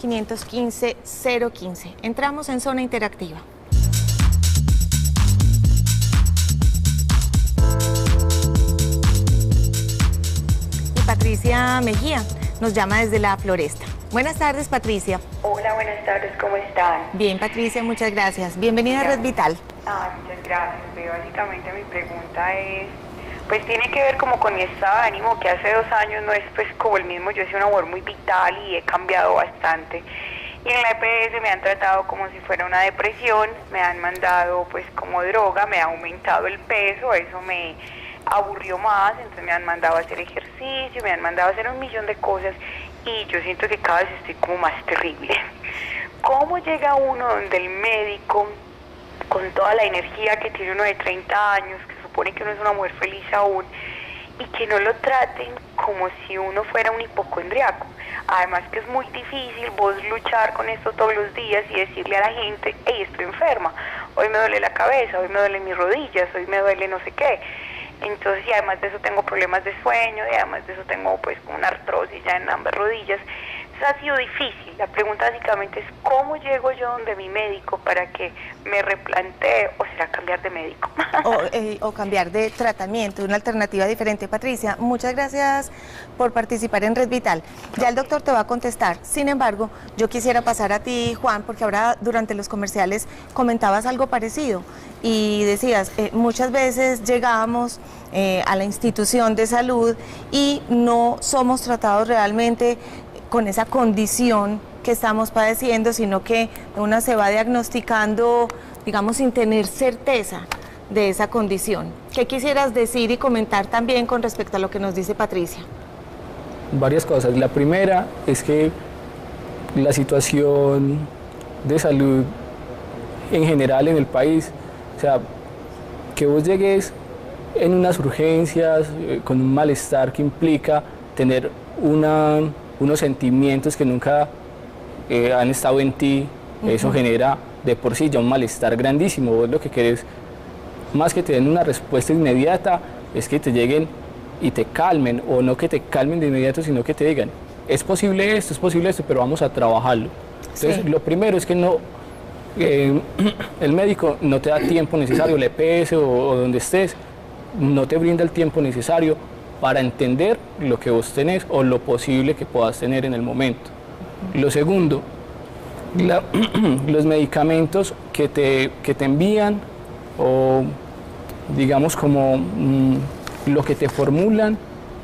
018-515-015. Entramos en zona interactiva. Y Patricia Mejía nos llama desde La Floresta. Buenas tardes, Patricia. Hola, buenas tardes, ¿cómo están? Bien, Patricia, muchas gracias. Bienvenida a Red Vital. Muchas gracias. Básicamente mi pregunta es, pues tiene que ver como con mi estado de ánimo, que hace 2 años no es pues como el mismo. Yo he sido una mujer muy vital y he cambiado bastante. Y en la EPS me han tratado como si fuera una depresión, me han mandado pues como droga, me ha aumentado el peso, eso me aburrió más, entonces me han mandado a hacer ejercicio, me han mandado a hacer un millón de cosas y yo siento que cada vez estoy como más terrible. ¿Cómo llega uno donde el médico, con toda la energía que tiene uno de 30 años, que supone que uno es una mujer feliz aún, y que no lo traten como si uno fuera un hipocondriaco? Además que es muy difícil vos luchar con esto todos los días y decirle a la gente, hey, estoy enferma, hoy me duele la cabeza, hoy me duelen mis rodillas, hoy me duele no sé qué. Entonces, y además de eso tengo problemas de sueño, y además de eso tengo pues una artrosis ya en ambas rodillas. Eso ha sido difícil. La pregunta básicamente es ¿cómo llego yo donde mi médico para que me replantee, o será cambiar de médico? O cambiar de tratamiento, una alternativa diferente. Patricia, muchas gracias por participar en Red Vital. Ya el doctor te va a contestar. Sin embargo, yo quisiera pasar a ti, Juan, porque ahora durante los comerciales comentabas algo parecido y decías, muchas veces llegábamos a la institución de salud y no somos tratados realmente con esa condición que estamos padeciendo, sino que una se va diagnosticando, digamos, sin tener certeza de esa condición. ¿Qué quisieras decir y comentar también con respecto a lo que nos dice Patricia? Varias cosas. La primera es que la situación de salud en general en el país, o sea, que vos llegues en unas urgencias, con un malestar que implica tener unos sentimientos que nunca han estado en ti, eso genera de por sí ya un malestar grandísimo. Vos lo que querés, más que te den una respuesta inmediata, es que te lleguen y te calmen, o no que te calmen de inmediato, sino que te digan, es posible esto, pero vamos a trabajarlo. Entonces, sí, lo primero es que no, el médico no te da tiempo necesario, el EPS o donde estés, no te brinda el tiempo necesario para entender lo que vos tenés o lo posible que puedas tener en el momento. Lo segundo, los medicamentos que te envían, o digamos como lo que te formulan,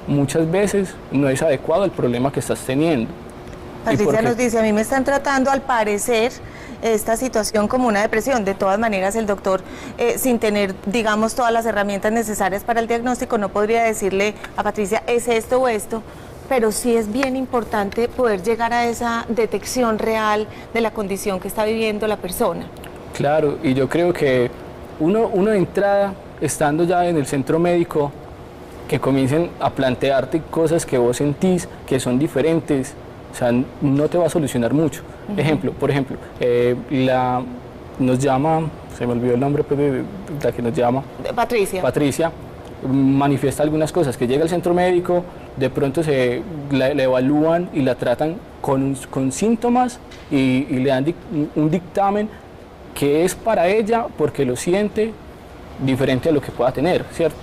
muchas veces no es adecuado al problema que estás teniendo. Patricia nos dice, a mí me están tratando al parecer esta situación como una depresión. De todas maneras, el doctor, sin tener, digamos, todas las herramientas necesarias para el diagnóstico, no podría decirle a Patricia, es esto o esto, pero sí es bien importante poder llegar a esa detección real de la condición que está viviendo la persona. Claro, y yo creo que uno de entrada, estando ya en el centro médico, que comiencen a plantearte cosas que vos sentís que son diferentes, o sea, no te va a solucionar mucho. Por ejemplo, nos llama, se me olvidó el nombre pues, de la que nos llama. Patricia manifiesta algunas cosas, que llega al centro médico, de pronto la evalúan y la tratan con síntomas y le dan un dictamen que es para ella porque lo siente diferente a lo que pueda tener, ¿cierto?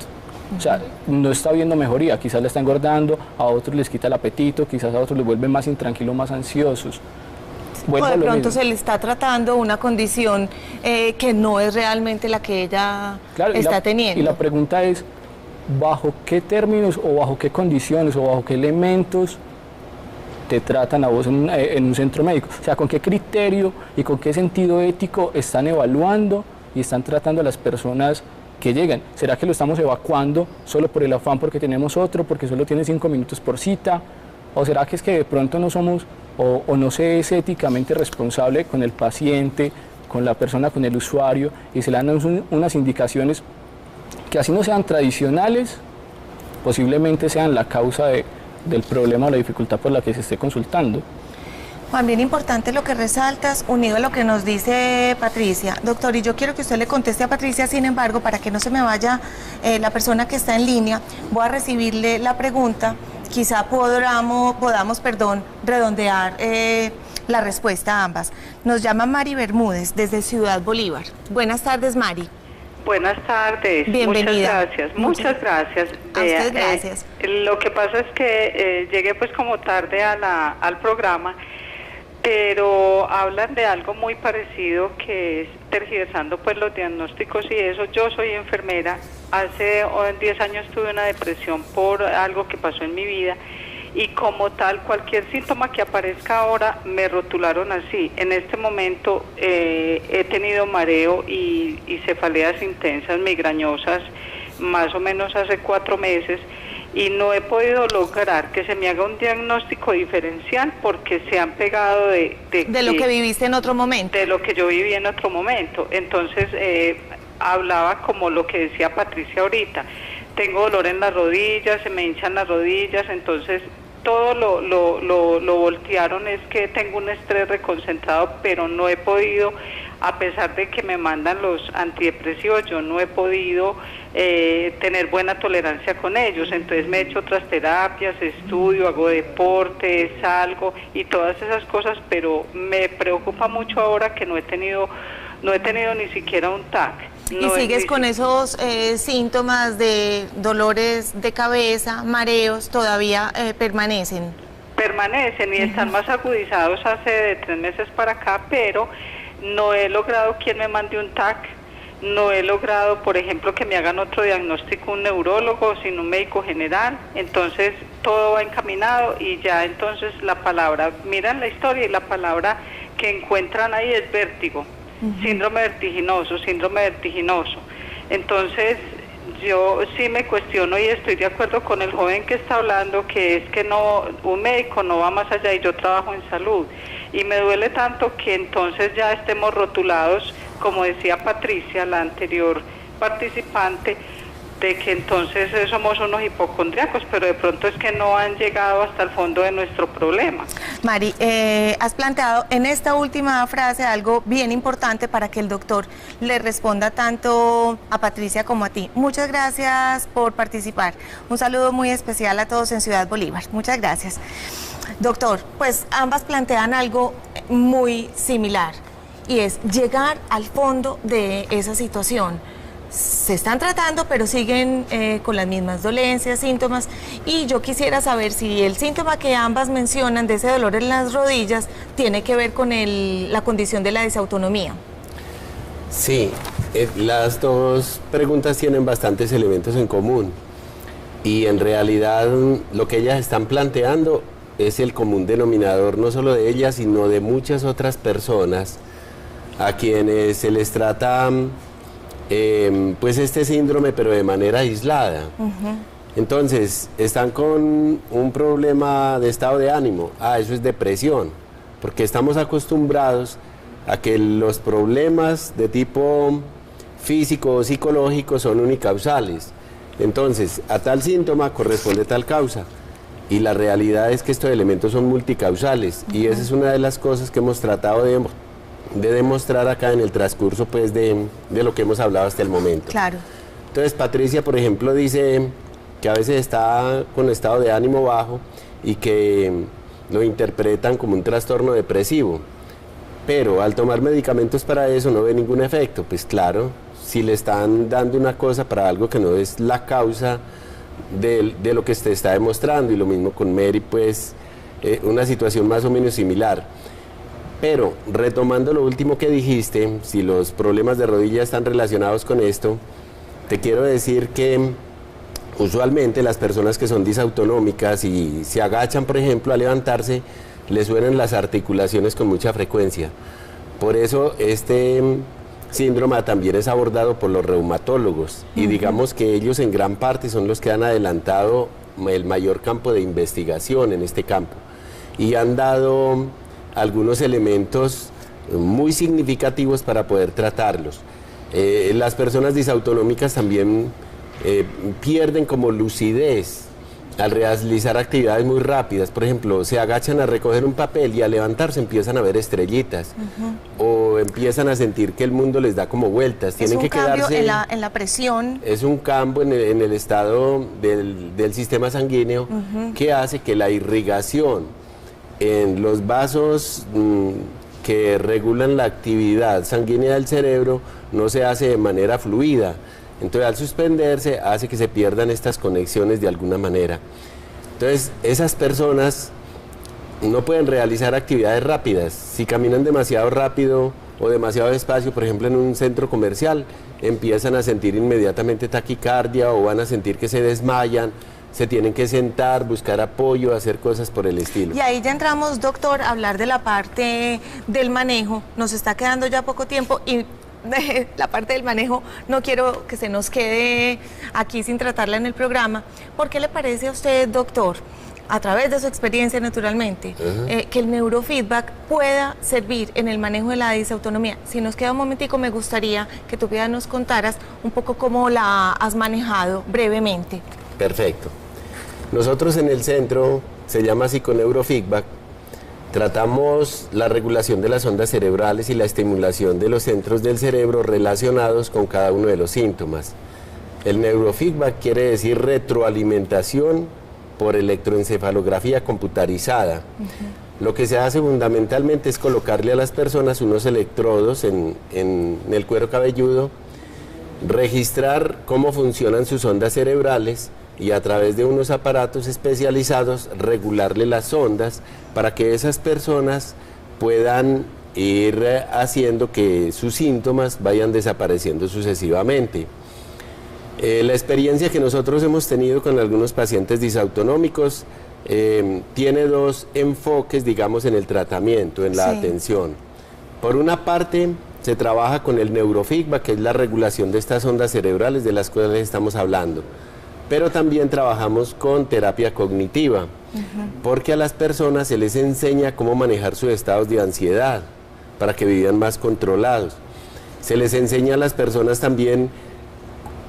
O sea, no está viendo mejoría, quizás la está engordando, a otros les quita el apetito, quizás a otros les vuelve más intranquilos, más ansiosos. O de pronto se le está tratando una condición que no es realmente la que ella está teniendo. Y la pregunta es, ¿bajo qué términos o bajo qué condiciones o bajo qué elementos te tratan a vos en un centro médico? O sea, ¿con qué criterio y con qué sentido ético están evaluando y están tratando a las personas que llegan? ¿Será que lo estamos evacuando solo por el afán porque tenemos otro, porque solo tiene 5 minutos por cita? ¿O será que es que de pronto no somos o no se es éticamente responsable con el paciente, con la persona, con el usuario, y se le dan unas indicaciones que así no sean tradicionales, posiblemente sean la causa del problema o la dificultad por la que se esté consultando. Juan, bien importante lo que resaltas, unido a lo que nos dice Patricia. Doctor, y yo quiero que usted le conteste a Patricia, sin embargo, para que no se me vaya la persona que está en línea, voy a recibirle la pregunta, quizá podamos redondear la respuesta a ambas. Nos llama Mari Bermúdez, desde Ciudad Bolívar. Buenas tardes, Mari. Buenas tardes. Bienvenida. Muchas gracias. A usted gracias. Lo que pasa es que llegué pues como tarde al programa, pero hablan de algo muy parecido, que es tergiversando pues los diagnósticos y eso. Yo soy enfermera, hace 10 años tuve una depresión por algo que pasó en mi vida y como tal cualquier síntoma que aparezca ahora me rotularon así. En este momento he tenido mareo y cefaleas intensas, migrañosas, más o menos hace 4 meses, y no he podido lograr que se me haga un diagnóstico diferencial porque se han pegado de lo que viviste en otro momento. De lo que yo viví en otro momento. Entonces hablaba como lo que decía Patricia ahorita. Tengo dolor en las rodillas, se me hinchan las rodillas, entonces todo lo voltearon, es que tengo un estrés reconcentrado, pero no he podido, a pesar de que me mandan los antidepresivos, yo no he podido tener buena tolerancia con ellos. Entonces me he hecho otras terapias, estudio, hago deporte, salgo y todas esas cosas, pero me preocupa mucho ahora que no he tenido ni siquiera un TAC. ¿Y sigues con esos síntomas de dolores de cabeza, mareos, todavía permanecen? Permanecen y están más agudizados hace de 3 meses para acá, pero no he logrado quien me mande un TAC, no he logrado, por ejemplo, que me hagan otro diagnóstico, un neurólogo, sino un médico general. Entonces todo va encaminado y ya entonces la palabra, miran la historia y la palabra que encuentran ahí es vértigo. Síndrome vertiginoso. Entonces yo sí me cuestiono y estoy de acuerdo con el joven que está hablando, que es que no, un médico no va más allá, y yo trabajo en salud y me duele tanto que entonces ya estemos rotulados, como decía Patricia, la anterior participante, de que entonces somos unos hipocondríacos, pero de pronto es que no han llegado hasta el fondo de nuestro problema. Mari, has planteado en esta última frase algo bien importante para que el doctor le responda tanto a Patricia como a ti. Muchas gracias por participar. Un saludo muy especial a todos en Ciudad Bolívar. Muchas gracias. Doctor, pues ambas plantean algo muy similar y es llegar al fondo de esa situación. Se están tratando, pero siguen con las mismas dolencias, síntomas, y yo quisiera saber si el síntoma que ambas mencionan de ese dolor en las rodillas tiene que ver con la condición de la disautonomía. Sí, las dos preguntas tienen bastantes elementos en común y en realidad lo que ellas están planteando es el común denominador no solo de ellas, sino de muchas otras personas a quienes se les trata pues este síndrome, pero de manera aislada. Entonces, están con un problema de estado de ánimo. Eso es depresión, porque estamos acostumbrados a que los problemas de tipo físico o psicológico son unicausales. Entonces, a tal síntoma corresponde tal causa. Y la realidad es que estos elementos son multicausales. Y esa es una de las cosas que hemos tratado de demostrar acá en el transcurso pues de lo que hemos hablado hasta el momento. Claro. Entonces Patricia, por ejemplo, dice que a veces está con estado de ánimo bajo y que lo interpretan como un trastorno depresivo, pero al tomar medicamentos para eso no ve ningún efecto. Pues claro, si le están dando una cosa para algo que no es la causa de lo que se está demostrando, y lo mismo con Mary, pues una situación más o menos similar. Pero, retomando lo último que dijiste, si los problemas de rodilla están relacionados con esto, te quiero decir que usualmente las personas que son disautonómicas y se agachan, por ejemplo, a levantarse, les suenan las articulaciones con mucha frecuencia. Por eso este síndrome también es abordado por los reumatólogos y digamos que ellos en gran parte son los que han adelantado el mayor campo de investigación en este campo y han dado algunos elementos muy significativos para poder tratarlos. Las personas disautonómicas también pierden como lucidez al realizar actividades muy rápidas. Por ejemplo, se agachan a recoger un papel y al levantarse empiezan a ver estrellitas, o empiezan a sentir que el mundo les da como vueltas. Tienen que quedarse. Es un cambio en la presión. Es un cambio en el estado del sistema sanguíneo que hace que la irrigación en los vasos que regulan la actividad sanguínea del cerebro no se hace de manera fluida. Entonces, al suspenderse, hace que se pierdan estas conexiones de alguna manera. Entonces, esas personas no pueden realizar actividades rápidas. Si caminan demasiado rápido o demasiado despacio, por ejemplo, en un centro comercial, empiezan a sentir inmediatamente taquicardia o van a sentir que se desmayan, se tienen que sentar, buscar apoyo, hacer cosas por el estilo. Y ahí ya entramos, doctor, a hablar de la parte del manejo. Nos está quedando ya poco tiempo y de la parte del manejo no quiero que se nos quede aquí sin tratarla en el programa. ¿Por qué le parece a usted, doctor, a través de su experiencia naturalmente, que el neurofeedback pueda servir en el manejo de la disautonomía? Si nos queda un momentico, me gustaría que tú nos contaras un poco cómo la has manejado brevemente. Perfecto. Nosotros en el centro, se llama psiconeurofeedback, tratamos la regulación de las ondas cerebrales y la estimulación de los centros del cerebro relacionados con cada uno de los síntomas. El neurofeedback quiere decir retroalimentación por electroencefalografía computarizada. Lo que se hace fundamentalmente es colocarle a las personas unos electrodos en el cuero cabelludo, registrar cómo funcionan sus ondas cerebrales y a través de unos aparatos especializados regularle las ondas para que esas personas puedan ir haciendo que sus síntomas vayan desapareciendo sucesivamente. La experiencia que nosotros hemos tenido con algunos pacientes disautonómicos tiene dos enfoques, digamos, en el tratamiento, en la atención. Por una parte, se trabaja con el neurofeedback, que es la regulación de estas ondas cerebrales de las cuales estamos hablando. Pero también trabajamos con terapia cognitiva, porque a las personas se les enseña cómo manejar sus estados de ansiedad para que vivan más controlados. Se les enseña a las personas también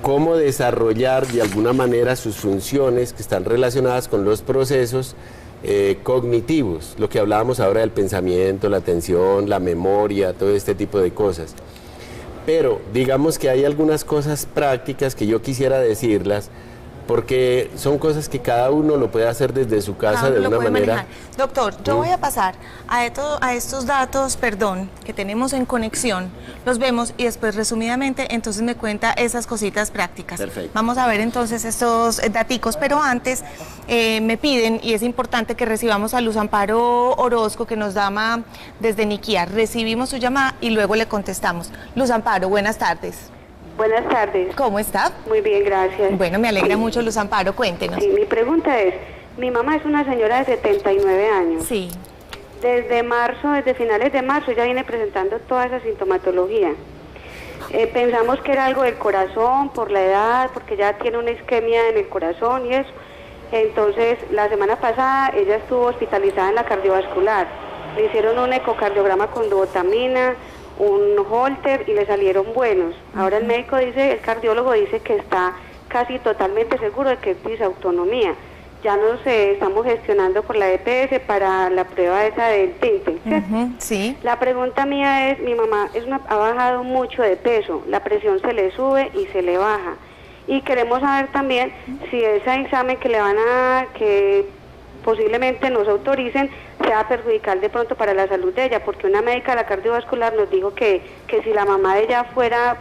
cómo desarrollar de alguna manera sus funciones que están relacionadas con los procesos cognitivos, lo que hablábamos ahora del pensamiento, la atención, la memoria, todo este tipo de cosas. Pero digamos que hay algunas cosas prácticas que yo quisiera decirlas, porque son cosas que cada uno lo puede hacer desde su casa de una manera. Manejar. Doctor, yo voy a pasar a estos datos, que tenemos en conexión, los vemos y después resumidamente entonces me cuenta esas cositas prácticas. Perfecto. Vamos a ver entonces estos daticos, pero antes me piden, y es importante que recibamos a Luz Amparo Orozco, que nos llama desde Niquía. Recibimos su llamada y luego le contestamos. Luz Amparo, buenas tardes. Buenas tardes. ¿Cómo está? Muy bien, gracias. Bueno, me alegra mucho, Luz Amparo, cuéntenos. Sí, mi pregunta es, mi mamá es una señora de 79 años. Sí. Desde finales de marzo ya viene presentando toda esa sintomatología. Pensamos que era algo del corazón, por la edad, porque ya tiene una isquemia en el corazón y eso. Entonces, la semana pasada ella estuvo hospitalizada en la cardiovascular. Le hicieron un ecocardiograma con dobutamina, un holter y le salieron buenos. Ahora el médico dice, el cardiólogo dice que está casi totalmente seguro de que es disautonomía. Ya nos estamos gestionando por la EPS para la prueba esa del tinte. Sí. La pregunta mía es, mi mamá ha bajado mucho de peso, la presión se le sube y se le baja. Y queremos saber también si ese examen que posiblemente nos autoricen sea perjudicial de pronto para la salud de ella, porque una médica de la cardiovascular nos dijo que si la mamá de ella fuera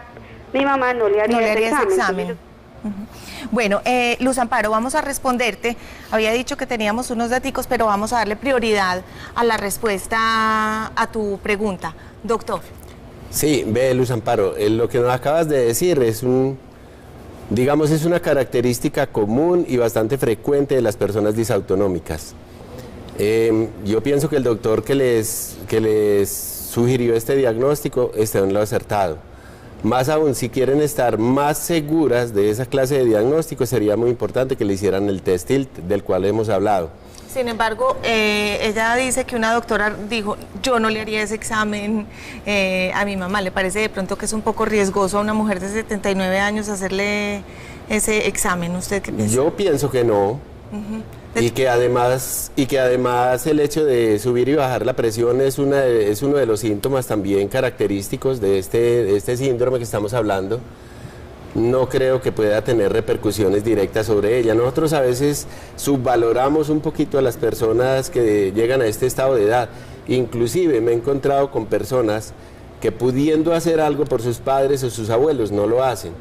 mi mamá no le haría ese examen. Entonces, bueno, Luz Amparo, vamos a responderte. Había dicho que teníamos unos daticos, pero vamos a darle prioridad a la respuesta a tu pregunta. Doctor. Sí, ve, Luz Amparo, lo que nos acabas de decir es es una característica común y bastante frecuente de las personas disautonómicas. Yo pienso que el doctor que les sugirió este diagnóstico está en lo acertado. Más aún, si quieren estar más seguras de esa clase de diagnóstico, sería muy importante que le hicieran el test TILT del cual hemos hablado. Sin embargo, ella dice que una doctora dijo, yo no le haría ese examen a mi mamá. ¿Le parece de pronto que es un poco riesgoso a una mujer de 79 años hacerle ese examen. ¿Usted qué piensa? Yo pienso que no. Y que además el hecho de subir y bajar la presión es uno de los síntomas también característicos de este síndrome que estamos hablando. No creo que pueda tener repercusiones directas sobre ella. Nosotros a veces subvaloramos un poquito a las personas que llegan a este estado de edad. Inclusive me he encontrado con personas que pudiendo hacer algo por sus padres o sus abuelos no lo hacen.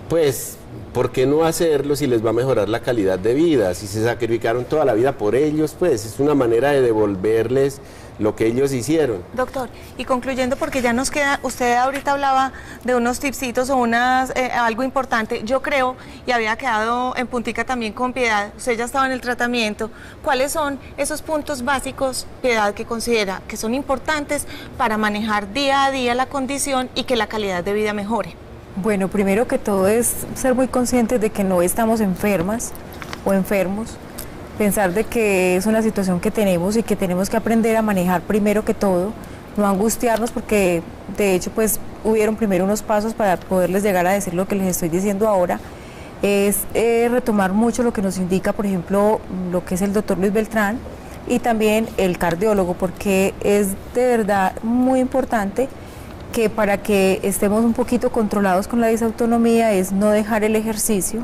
Pues, ¿por qué no hacerlo si les va a mejorar la calidad de vida? Si se sacrificaron toda la vida por ellos, pues es una manera de devolverles lo que ellos hicieron. Doctor, y concluyendo, porque ya nos queda, usted ahorita hablaba de unos tipsitos o algo importante, yo creo, y había quedado en puntica también con Piedad, usted ya estaba en el tratamiento, ¿cuáles son esos puntos básicos, Piedad, que considera que son importantes para manejar día a día la condición y que la calidad de vida mejore? Bueno, primero que todo es ser muy conscientes de que no estamos enfermas o enfermos, pensar de que es una situación que tenemos y que tenemos que aprender a manejar primero que todo, no angustiarnos porque de hecho pues hubieron primero unos pasos para poderles llegar a decir lo que les estoy diciendo ahora, es retomar mucho lo que nos indica, por ejemplo, lo que es el doctor Luis Beltrán y también el cardiólogo, porque es de verdad muy importante que para que estemos un poquito controlados con la disautonomía es no dejar el ejercicio,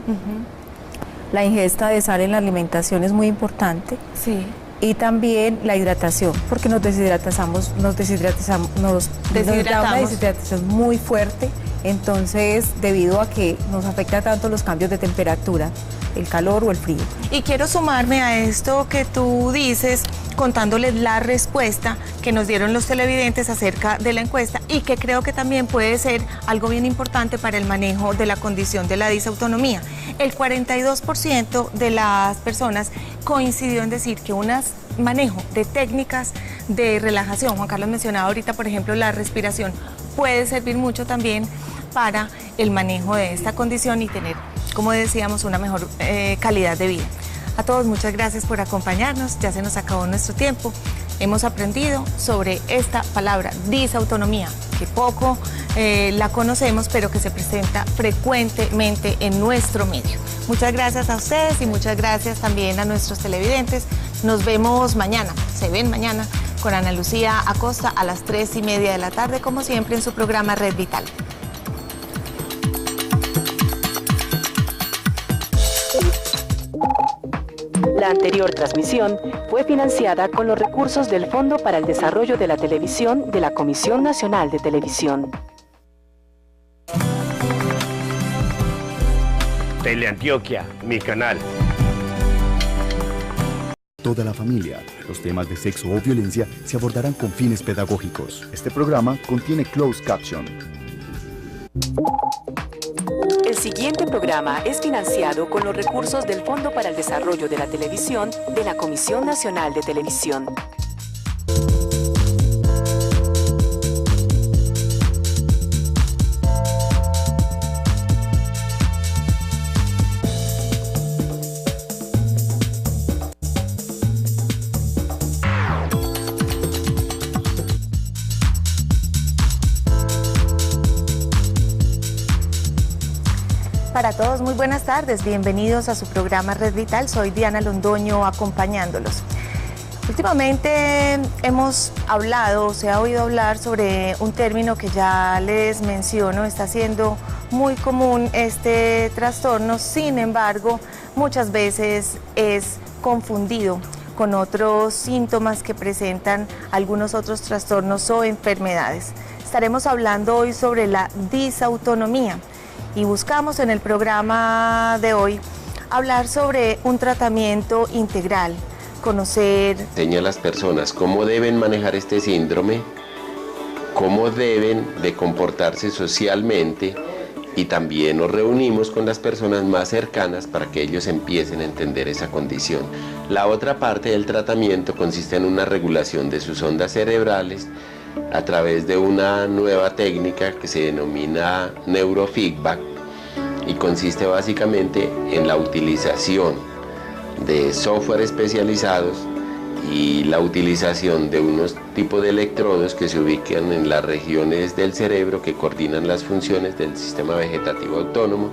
la ingesta de sal en la alimentación es muy importante, y también la hidratación, porque nos deshidratamos, nos da una deshidratación muy fuerte, entonces debido a que nos afecta tanto los cambios de temperatura, el calor o el frío. Y quiero sumarme a esto que tú dices, contándoles la respuesta que nos dieron los televidentes acerca de la encuesta y que creo que también puede ser algo bien importante para el manejo de la condición de la disautonomía. El 42% de las personas coincidió en decir que un manejo de técnicas de relajación, Juan Carlos mencionaba ahorita, por ejemplo, la respiración, puede servir mucho también para el manejo de esta condición y tener, como decíamos, una mejor calidad de vida. A todos muchas gracias por acompañarnos, ya se nos acabó nuestro tiempo. Hemos aprendido sobre esta palabra, disautonomía, que poco la conocemos, pero que se presenta frecuentemente en nuestro medio. Muchas gracias a ustedes y muchas gracias también a nuestros televidentes. Nos vemos mañana, se ven mañana con Ana Lucía Acosta a las 3:30 de la tarde, como siempre en su programa Red Vital. La anterior transmisión fue financiada con los recursos del Fondo para el Desarrollo de la Televisión de la Comisión Nacional de Televisión. Teleantioquia, mi canal. Toda la familia. Los temas de sexo o violencia se abordarán con fines pedagógicos. Este programa contiene closed caption. El siguiente programa es financiado con los recursos del Fondo para el Desarrollo de la Televisión de la Comisión Nacional de Televisión. Para todos, muy buenas tardes, bienvenidos a su programa Red Vital, soy Diana Londoño acompañándolos. Últimamente hemos hablado, se ha oído hablar sobre un término que ya les menciono, está siendo muy común este trastorno, sin embargo, muchas veces es confundido con otros síntomas que presentan algunos otros trastornos o enfermedades. Estaremos hablando hoy sobre la disautonomía. Y buscamos en el programa de hoy hablar sobre un tratamiento integral, conocer... Enseña a las personas cómo deben manejar este síndrome, cómo deben de comportarse socialmente y también nos reunimos con las personas más cercanas para que ellos empiecen a entender esa condición. La otra parte del tratamiento consiste en una regulación de sus ondas cerebrales a través de una nueva técnica que se denomina neurofeedback y consiste básicamente en la utilización de software especializados y la utilización de unos tipos de electrodos que se ubican en las regiones del cerebro que coordinan las funciones del sistema vegetativo autónomo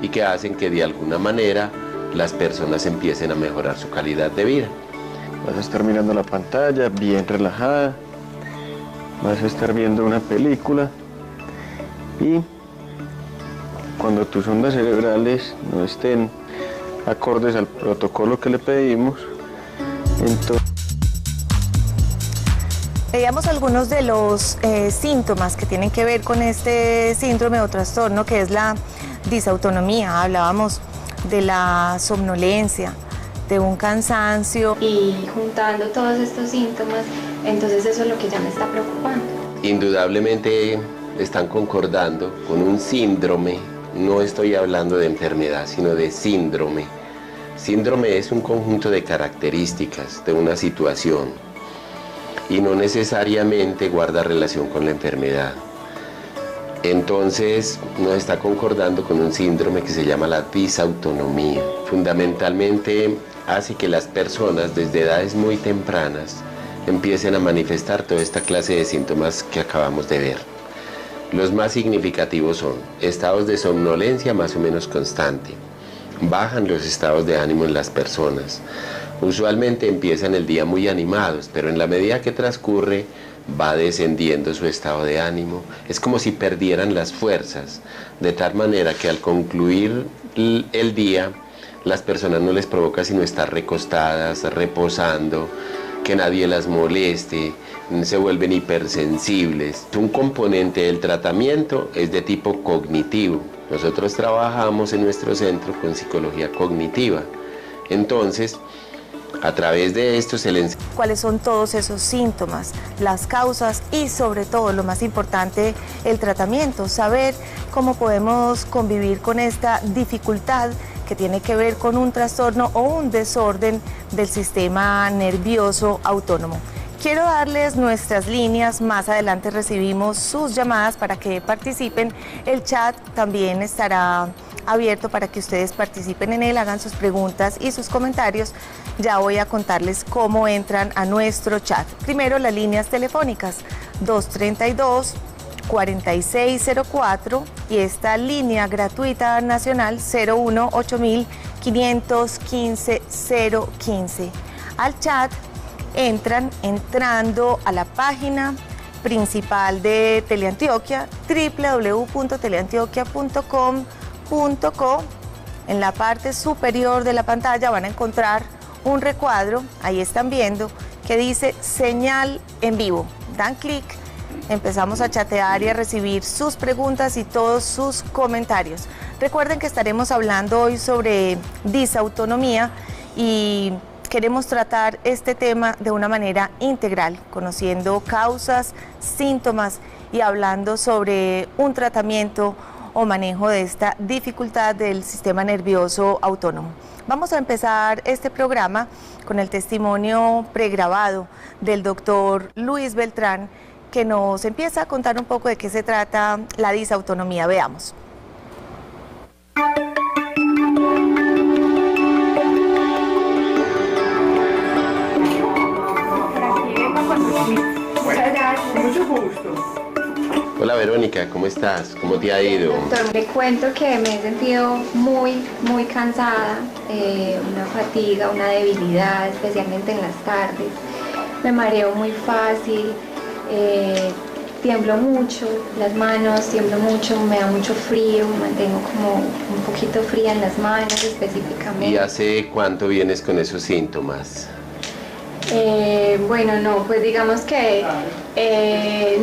y que hacen que de alguna manera las personas empiecen a mejorar su calidad de vida. Vas a estar mirando la pantalla bien relajada, vas a estar viendo una película y cuando tus ondas cerebrales no estén acordes al protocolo que le pedimos, entonces... Veíamos algunos de los síntomas que tienen que ver con este síndrome o trastorno que es la disautonomía. Hablábamos de la somnolencia, de un cansancio. Y juntando todos estos síntomas, entonces eso es lo que ya me está preocupando. Indudablemente están concordando con un síndrome. No estoy hablando de enfermedad, sino de síndrome. Síndrome es un conjunto de características de una situación y no necesariamente guarda relación con la enfermedad. Entonces nos está concordando con un síndrome que se llama la disautonomía. Fundamentalmente hace que las personas desde edades muy tempranas empiecen a manifestar toda esta clase de síntomas que acabamos de ver. Los más significativos son estados de somnolencia más o menos constante, bajan los estados de ánimo en las personas. Usualmente empiezan el día muy animados, pero en la medida que transcurre va descendiendo su estado de ánimo. Es como si perdieran las fuerzas, de tal manera que al concluir el día, las personas no les provoca sino estar recostadas, reposando, que nadie las moleste, se vuelven hipersensibles. Un componente del tratamiento es de tipo cognitivo. Nosotros trabajamos en nuestro centro con psicología cognitiva. Entonces, a través de esto se le enseña cuáles son todos esos síntomas, las causas y sobre todo, lo más importante, el tratamiento, saber cómo podemos convivir con esta dificultad que tiene que ver con un trastorno o un desorden del sistema nervioso autónomo. Quiero darles nuestras líneas, más adelante recibimos sus llamadas para que participen. El chat también estará abierto para que ustedes participen en él, hagan sus preguntas y sus comentarios. Ya voy a contarles cómo entran a nuestro chat. Primero, las líneas telefónicas 232-4604 y esta línea gratuita nacional 01-8000-515-015. Al chat entran entrando a la página principal de Teleantioquia, www.teleantioquia.com.co. En la parte superior de la pantalla van a encontrar un recuadro, ahí están viendo, que dice señal en vivo. Dan clic, empezamos a chatear y a recibir sus preguntas y todos sus comentarios. Recuerden que estaremos hablando hoy sobre disautonomía y queremos tratar este tema de una manera integral, conociendo causas, síntomas y hablando sobre un tratamiento o manejo de esta dificultad del sistema nervioso autónomo. Vamos a empezar este programa con el testimonio pregrabado del doctor Luis Beltrán, que nos empieza a contar un poco de qué se trata la disautonomía. Veamos. Muchas gracias. Mucho gusto. Hola Verónica, ¿cómo estás? ¿Cómo te ha ido? Doctor, le cuento que me he sentido muy cansada, una fatiga, una debilidad, especialmente en las tardes. Me mareo muy fácil, tiemblo mucho, las manos tiemblo mucho, me da mucho frío, me mantengo como un poquito fría en las manos específicamente. ¿Y hace cuánto vienes con esos síntomas? Bueno, no, pues digamos que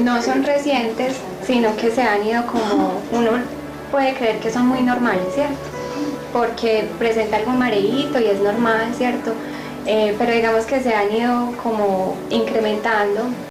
no son recientes, sino que se han ido como, uno puede creer que son muy normales, ¿cierto? Porque presenta algún mareíto y es normal, ¿cierto? Pero digamos que se han ido como incrementando.